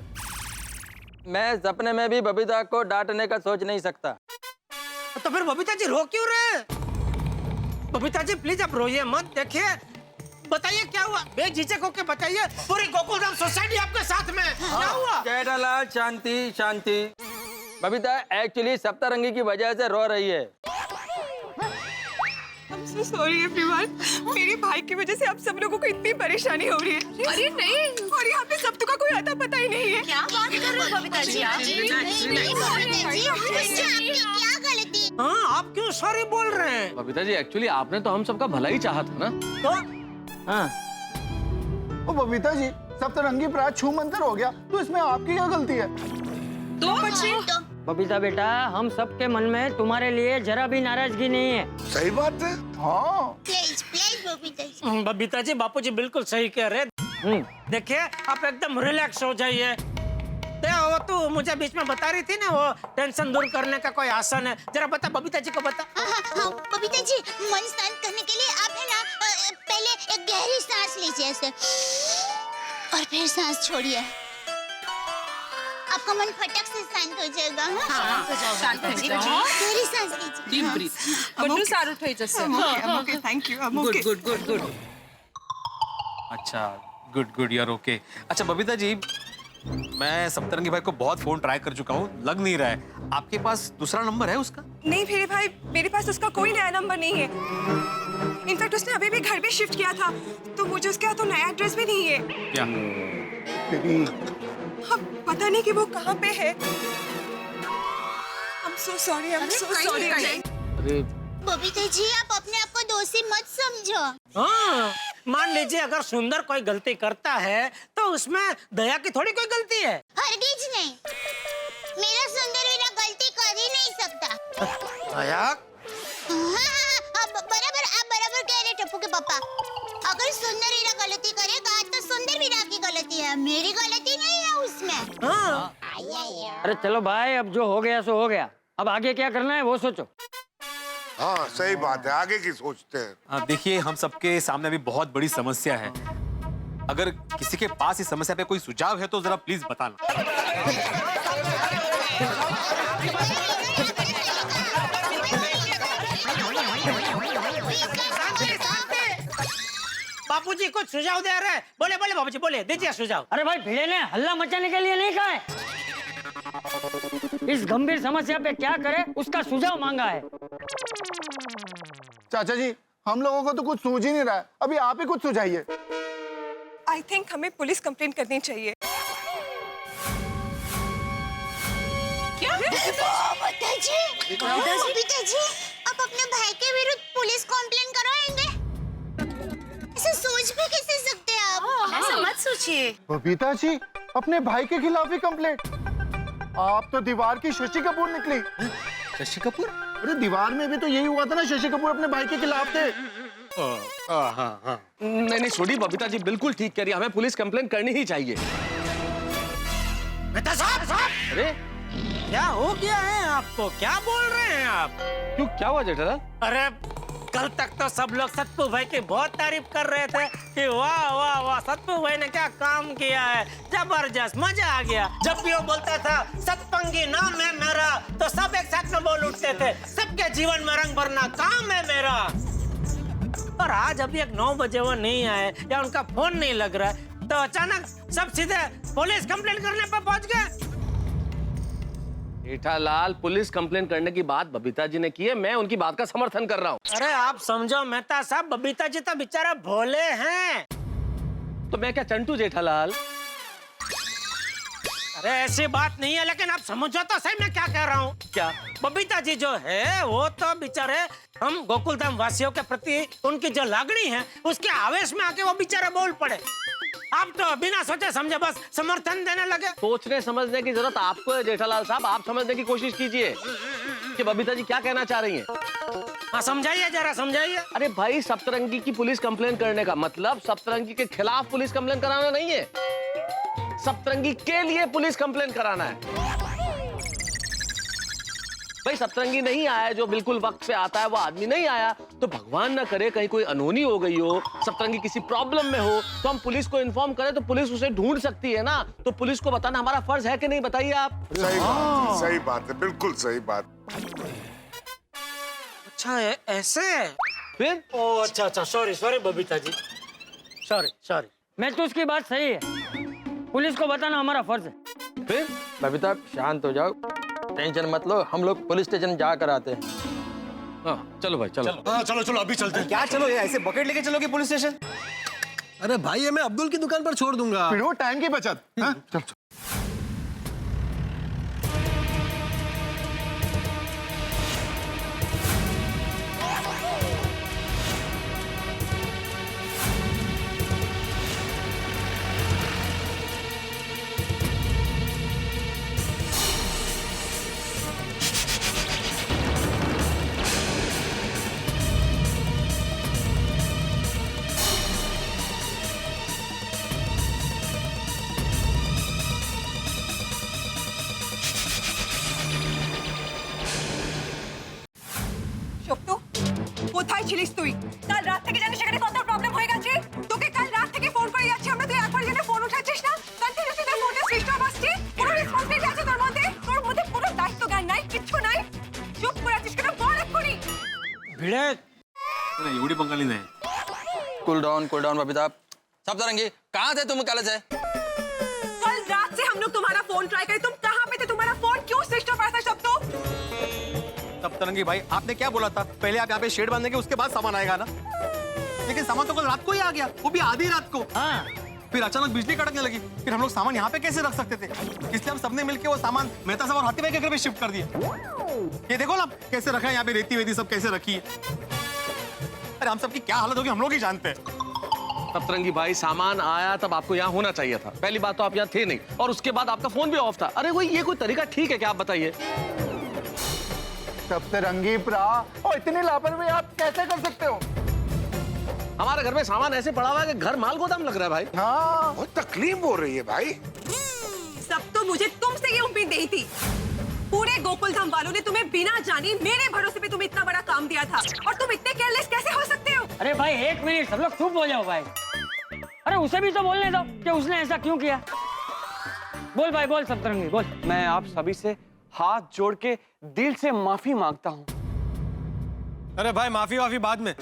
मैं सपने में भी बबीता को डांटने का सोच नहीं सकता। तो फिर बबीता जी रो क्यों रहे? बबीता जी प्लीज आप रोइए मत। देखिए, बताइए क्या हुआ, बेझिझक होके बताइए। पूरी गोकुलधाम सोसाइटी आपके साथ में, क्या हुआ? जेठालाल, शांति शांति। बबीता एक्चुअली सप्तरंगी की वजह से रो रही है। I'm so sorry everyone। मेरे भाई की वजह से आप सब लोगों को इतनी परेशानी हो रही है। अरे नहीं, और यहाँ पे सप्तू का कोई आता पता ही नहीं है। क्या बात कर रहे हो बबीता जी आप? क्या गलती? हाँ, आप क्यों सॉरी बोल रहे हैं? बबीता जी, एक्चुअली आपने तो हम सबका भला ही चाहा था ना। तो हाँ, ओ बबीता जी, सप्तरंगी प्रात छू मंतर हो गया तो इसमें आपकी क्या गलती है? तो बबीता बेटा, हम सबके मन में तुम्हारे लिए जरा भी नाराजगी नहीं है। सही बात है। हाँ प्लीज प्लीज बबीता जी। बबीता जी, बापू जी बिल्कुल सही कह रहे। देखिए, आप एकदम रिलैक्स हो जाइए। वो तू मुझे बीच में बता रही थी ना, वो टेंशन दूर करने का कोई आसन है, जरा बता बबीता जी को बता। हाँ, बबीता जी, मन शांत करने के लिए आप है ना पहले एक गहरी सांस लीजिए ऐसे और फिर सांस छोड़िए। आपका मन फटक से शांत हो जाएगा। शांत हो जाओ। गहरी सांस लीजिए। Deep breath. गुड्डू सारू થઈ જશે। Okay thank you. Good good good good. अच्छा गुड गुड यार ओके। अच्छा बबीता जी, मैं सप्तरंगी भाई को बहुत फोन ट्राई कर चुका हूँ, लग नहीं रहा है। आपके पास दूसरा नंबर है उसका? नहीं फिर भाई, मेरे पास उसका कोई नया नंबर नहीं है। इनफैक्ट उसने अभी भी घर भी शिफ्ट किया था, तो मुझे उसके हाथों नया एड्रेस भी नहीं है। क्या? अब पता नहीं कि वो कहाँ पे है। I'm so sorry, I'm so sorry। अरे बबीता जी, आप अपने आप को दोषी मत समझो। हाँ, मान लीजिए अगर सुंदर कोई गलती करता है तो उसमें दया की थोड़ी कोई गलती है। हरगिज नहीं, मेरा सुंदर वीरा गलती कर ही नहीं सकता। दया? बराबर, आप बराबर कह रहे टप्पू के पापा। अगर सुंदर वीरा गलती करेगा तो सुंदर वीरा की गलती है, मेरी गलती नहीं है उसमें। हाँ। अरे चलो भाई, अब जो हो गया सो हो गया। अब आगे क्या करना है वो सोचो। हाँ सही बात है, आगे की सोचते हैं। देखिए हम सबके सामने अभी बहुत बड़ी समस्या है। अगर किसी के पास इस समस्या पे कोई सुझाव है तो जरा प्लीज बताना। बापूजी कुछ सुझाव दे रहे हैं। बोले बोले बाबूजी बोले, दीजिए सुझाव। अरे भाई, भिड़े ने हल्ला मचाने के लिए नहीं कहा है। इस गंभीर समस्या पे क्या करे उसका सुझाव मांगा है। चाचा जी, हम लोगों को तो कुछ सूझ ही नहीं रहा है, अभी आप ही कुछ सुझाइए। आई थिंक हमें पुलिस कंप्लेंट करनी चाहिए। क्या? बबीता जी, आप अपने भाई के विरुद्ध पुलिस कंप्लेंट करवाएंगे? इसे सोच भी कैसे सकते हैं आप? ऐसा मत सोचिए। बबीता जी, अपने भाई के खिलाफ ही कंप्लेंट? आप तो दीवार की शशि कपूर निकली। शशि कपूर? अरे दीवार में भी तो यही हुआ था ना, शशि कपूर अपने भाई के खिलाफ थे। हाँ। नहीं छोड़ी, बबीता जी बिल्कुल ठीक कह रही है, हमें पुलिस कंप्लेंट करनी ही चाहिए। मेहता साहब, अरे क्या हो गया है आपको? क्या बोल रहे हैं आप? क्यों, क्या हुआ जेठालाल? अरे कल तक तो सब लोग सत्तू भाई की बहुत तारीफ कर रहे थे कि वाह वाह वाह, सत्तू भाई ने क्या काम किया है, जबरदस्त, मजा आ गया। जब भी वो बोलता था सतपंगी नाम है मेरा, तो सब एक साथ में बोल उठते थे, सबके जीवन में रंग भरना काम है मेरा। पर आज अभी एक 9 बजे वो नहीं आए या उनका फोन नहीं लग रहा है, तो अचानक सब सीधे पुलिस कंप्लेंट करने पर पहुंच गए। जेठालाल, पुलिस कंप्लेंट करने की बात बबीता जी ने की है, मैं उनकी बात का समर्थन कर रहा हूँ। अरे आप समझो मेहता साहब, बबीता जी तो बेचारा भोले हैं। तो मैं क्या चंटू जेठालाल? अरे ऐसी बात नहीं है, लेकिन आप समझो तो सही मैं क्या कह रहा हूँ। क्या? बबीता जी जो है वो तो बेचारे हम गोकुलधाम वासियों के प्रति उनकी जो लागणी है उसके आवेश में आके वो बेचारे बोल पड़े। आप तो बिना सोचे समझे बस समर्थन देने लगे। सोचने समझने की जरूरत आपको है जेठालाल साहब, आप समझने की कोशिश कीजिए कि बबीता जी क्या कहना चाह रही हैं। हाँ समझाइए, जरा समझाइए। अरे भाई, सप्तरंगी की पुलिस कंप्लेंट करने का मतलब सप्तरंगी के खिलाफ पुलिस कंप्लेंट कराना नहीं है, सप्तरंगी के लिए पुलिस कंप्लेंट कराना है। भाई सप्तरंगी नहीं आया, जो बिल्कुल वक्त पे आता है वो आदमी नहीं आया, तो भगवान ना करे कहीं कोई अनहोनी हो गई हो, सप्तरंगी किसी प्रॉब्लम में हो, तो हम पुलिस को इन्फॉर्म करें तो पुलिस उसे ढूंढ सकती है ना। तो पुलिस को बताना हमारा फर्ज है कि नहीं, बताइए आप। सही बात है, बिल्कुल सही बात। अच्छा ऐसे फिर? ओ अच्छा, सॉरी बबीता जी, सॉरी। मैं तो उसकी बात सही है, पुलिस को बताना हमारा फर्ज है। फिर? बबीता शांत हो जाओ, टेंशन मत लो, हम लोग पुलिस स्टेशन जा कर आते हैं। हाँ चलो भाई चलो। हाँ चलो अभी चलते हैं। क्या चलो, ये ऐसे बकेट लेके चलोगे पुलिस स्टेशन? अरे भाई, ये मैं अब्दुल की दुकान पर छोड़ दूंगा। फिर वो टाइम की बचत। हाँ? चल। কোথায় ছিলিস তুই? কাল রাত থেকে জানিস এখানে কত প্রবলেম হয়ে গেছে। তোকে কাল রাত থেকে ফোন করে যাচ্ছি আমরা, তুই একবার জেনে ফোন উঠাচ্ছিস না। কন্টিনিউয়াসলি তোর ফোনটা সুইচ অফ আসছে, কোনো রেসপন্স নেই। पंगा नहीं है। Cool down Babita. सप्तरंगी, कहाँ थे तुम कल से? कल रात से हम लोग तुम्हारा फोन ट्राई करे, तुम कहाँ पे थे? तुम्हारा फोन क्यों स्विच ऑफ था? सब तो सप्तरंगी भाई, आपने क्या बोला था? पहले आप यहाँ पे शेड बांधेंगे, उसके बाद सामान आएगा ना। लेकिन सामान तो कल रात को ही आ गया, वो भी आधी रात को। हाँ। फिर अचानक बिजली कड़कने लगी, फिर हम लोग सामान यहाँ पे कैसे रख सकते थे? इसलिए हम सबने मिलके वो सामान मेहता साहब और हाथी भाई के घर पे शिफ्ट कर दिया। ये देखो ना कैसे रखा है, यहाँ पे रेती वेती सब कैसे रखी है। अरे हम सबकी क्या हालत होगी हम लोग ही जानते हैं। सप्तरंगी भाई, सामान आया तब आपको यहाँ होना चाहिए था। पहली बात तो आप यहाँ थे नहीं, और उसके बाद आपका फोन भी ऑफ था। अरे ये कोई तरीका ठीक है क्या? आप बताइए। सप्तरंगी प्रा, और इतनी लापरवाही आप कैसे कर सकते हो? हमारे घर में सामान ऐसे पड़ा हुआ है कि घर माल गोदाम लग रहा है भाई। हाँ, बहुत तकलीफ हो रही है भाई। सब तो मुझे तुमसे ये उम्मीद नहीं थी। पूरे गोकुल धाम वालों ने तुम्हें बिना जाने मेरे भरोसे पे तुम्हें इतना बड़ा काम दिया था, और तुम इतने केयरलेस कैसे हो सकते हो? अरे भाई 1 मिनट, सब लोग चुप हो जाओ भाई। अरे उसे भी तो बोलने दो कि उसने ऐसा क्यों किया। बोल भाई, बोल सप्तरंगी, बोल। मैं आप सभी से हाथ जोड़ के दिल से माफी मांगता हूँ। अरे भाई, माफी बाद में,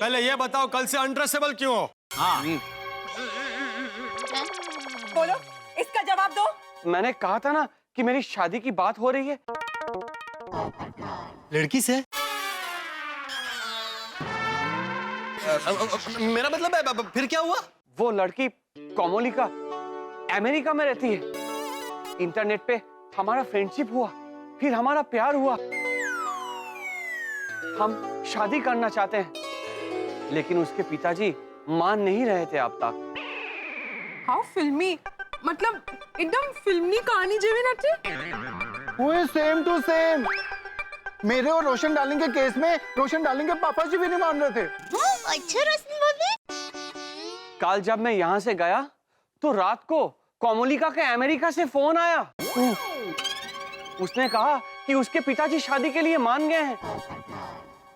पहले ये बताओ कल से अनट्रस्टेबल क्यों हो? हाँ। बोलो, इसका जवाब दो। मैंने कहा था ना कि मेरी शादी की बात हो रही है। लड़की से? मेरा मतलब है, फिर क्या हुआ? वो लड़की कोमोलिका अमेरिका में रहती है। इंटरनेट पे हमारा फ्रेंडशिप हुआ, फिर हमारा प्यार हुआ। हम शादी करना चाहते हैं, लेकिन उसके पिताजी मान नहीं रहे थे अब तक। हाउ फिल्मी, मतलब एकदम फिल्मी कहानी जेवी नटे। वो सेम टू सेम। मेरे और रोशन डार्लिंग के केस में रोशन डार्लिंग के पापा जी भी नहीं मान रहे थे। अच्छा रोशनी भाभी, कल जब मैं यहाँ से गया तो रात को कोमोलिका के अमेरिका से फोन आया। उसने कहा कि उसके पिताजी शादी के लिए मान गए हैं।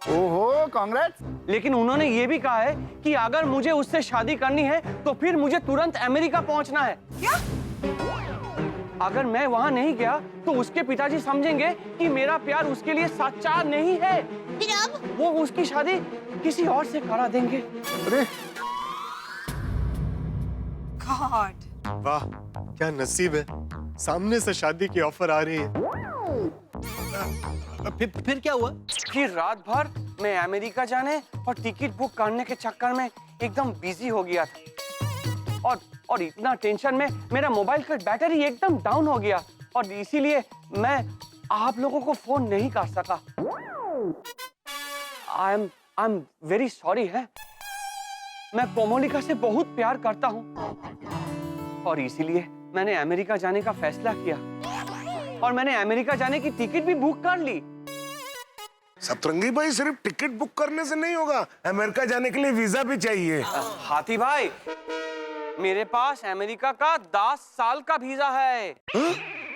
ओहो, कांग्रेस। लेकिन उन्होंने ये भी कहा है कि अगर मुझे उससे शादी करनी है तो फिर मुझे तुरंत अमेरिका पहुंचना है। क्या? अगर मैं वहां नहीं गया तो उसके पिताजी समझेंगे कि मेरा प्यार उसके लिए सच्चा नहीं है। फिर अब वो उसकी शादी किसी और से करा देंगे। अरे गॉड, वाह क्या नसीब है, सामने से शादी की ऑफर आ रही है। फिर क्या हुआ? फिर रात भर मैं अमेरिका जाने और टिकट बुक करने के चक्कर में एकदम बिजी हो गया था, और इतना टेंशन में मेरा मोबाइल का बैटरी एकदम डाउन हो गया, और इसीलिए मैं आप लोगों को फोन नहीं कर सका। आई एम वेरी सॉरी है। मैं कोमोलिका से बहुत प्यार करता हूँ, और इसीलिए मैंने अमेरिका जाने का फैसला किया, और मैंने अमेरिका जाने की टिकट भी बुक कर ली। सप्तरंगी भाई, सिर्फ टिकट बुक करने से नहीं होगा, अमेरिका जाने के लिए वीजा भी चाहिए। हाथी भाई, मेरे पास अमेरिका का 10 साल का वीजा है।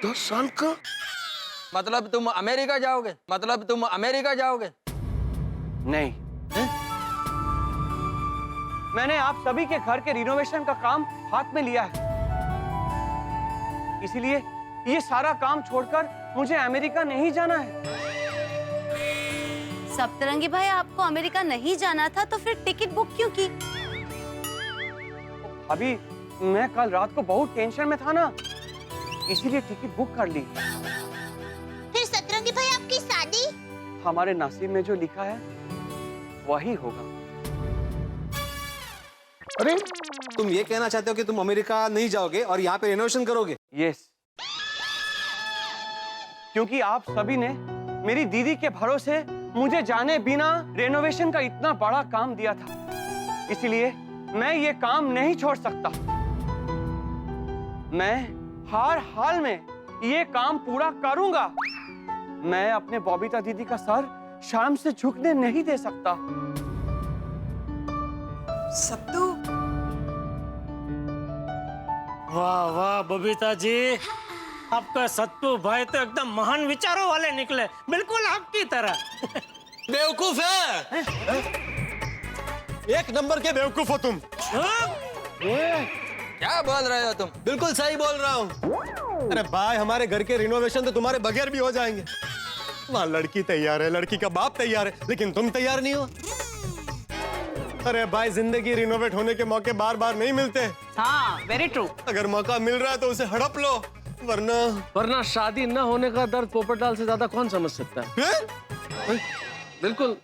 10 साल का? मतलब तुम अमेरिका जाओगे? मतलब तुम अमेरिका जाओगे? नहीं, मैंने आप सभी के घर के रिनोवेशन का काम हाथ में लिया है, इसीलिए ये सारा काम छोड़कर मुझे अमेरिका नहीं जाना है। सप्तरंगी भाई, आपको अमेरिका नहीं जाना था तो फिर टिकट बुक क्यों की? अभी मैं कल रात को बहुत टेंशन में था ना, इसीलिए टिकट बुक कर ली। फिर सतरंगी भाई आपकी शादी? हमारे नसीब में जो लिखा है वही होगा। अरे तुम ये कहना चाहते हो कि तुम अमेरिका नहीं जाओगे और यहाँ पे रिनोवेशन करोगे? यस, क्योंकि आप सभी ने मेरी दीदी के भरोसे मुझे जाने बिना रेनोवेशन का इतना बड़ा काम दिया था, इसलिए मैं ये काम नहीं छोड़ सकता। मैं हर हाल में ये काम पूरा करूंगा। मैं अपने बबीता दीदी का सर शाम से झुकने नहीं दे सकता। सत्तू, वाह वाह बबीता जी, आपका सत्तू भाई तो एकदम महान विचारों वाले निकले, बिल्कुल आपकी तरह। बेवकूफ है, एक नंबर के बेवकूफ हो तुम। क्या बोल रहे हो तुम? बिल्कुल सही बोल रहा हूँ। अरे भाई, हमारे घर के रिनोवेशन तो तुम्हारे बगैर भी हो जाएंगे। वहाँ लड़की तैयार है, लड़की का बाप तैयार है, लेकिन तुम तैयार नहीं हो। अरे भाई, जिंदगी रिनोवेट होने के मौके बार बार नहीं मिलते। हाँ, वेरी ट्रू। अगर मौका मिल रहा है तो उसे हड़प लो, वरना शादी न होने का दर्द पोपटलाल से ज्यादा कौन समझ सकता है? बिल्कुल।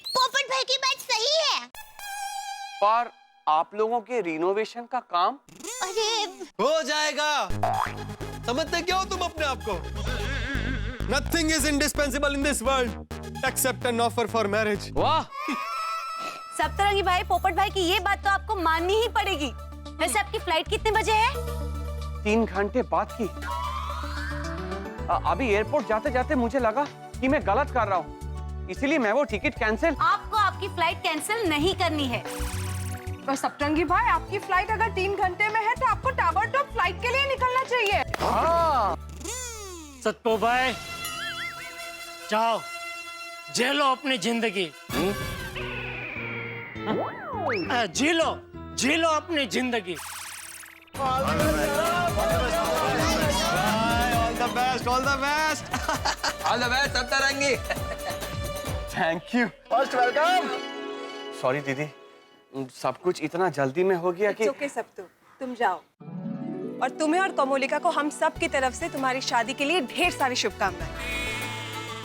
पोपट भाई की बात सही है। पर आप लोगों के रिनोवेशन का काम अरे हो जाएगा। समझते क्या हो तुम अपने आप को? Nothing is indispensable in this world except an offer for marriage. वाह! सप्तरंगी भाई, पोपट भाई की ये बात तो आपको माननी ही पड़ेगी। वैसे आपकी फ्लाइट कितने बजे है? 3 घंटे बाद की। अभी एयरपोर्ट जाते जाते मुझे लगा कि मैं गलत कर रहा हूँ, इसीलिए मैं वो टिकट कैंसिल। आपको आपकी फ्लाइट कैंसिल नहीं करनी है। और सप्तरंगी भाई, आपकी फ्लाइट अगर 3 घंटे में है तो आपको ताबड़तोड़ फ्लाइट के लिए निकलना चाहिए। सतपो भाई, जाओ जी लो अपनी जिंदगी। जी लो अपनी जिंदगी। All the best, all the best. All the best सप्तरंगी। Thank you. Most welcome. Sorry दीदी, सब कुछ इतना जल्दी में हो गया कि ओके सप्तू, तुम जाओ। और तुम्हें और कमोलिका को हम सब की तरफ से तुम्हारी शादी के लिए ढेर सारी शुभकामनाएं।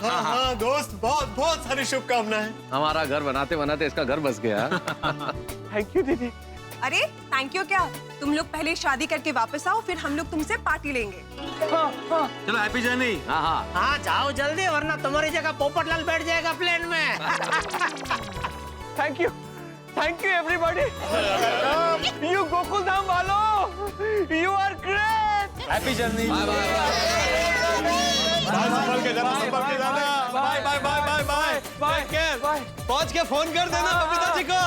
हाँ दोस्त, बहुत बहुत सारी शुभकामनाएं। हमारा घर बनाते बनाते इसका घर बस गया। थैंक यू दीदी। अरे थैंक यू क्या, तुम लोग पहले शादी करके वापस आओ, फिर हम लोग तुमसे पार्टी लेंगे। चलो हैप्पी जर्नी। हाँ, जाओ जल्दी, वरना तुम्हारी जगह पोपटलाल बैठ जाएगा प्लेन में। Thank you everybody. You Gokul Dham वालों, you are great. Happy journey. संभल के जाना, संभल के जाना। Bye bye bye bye bye. Take care. पहुंच के फोन कर देना बबीता जी को।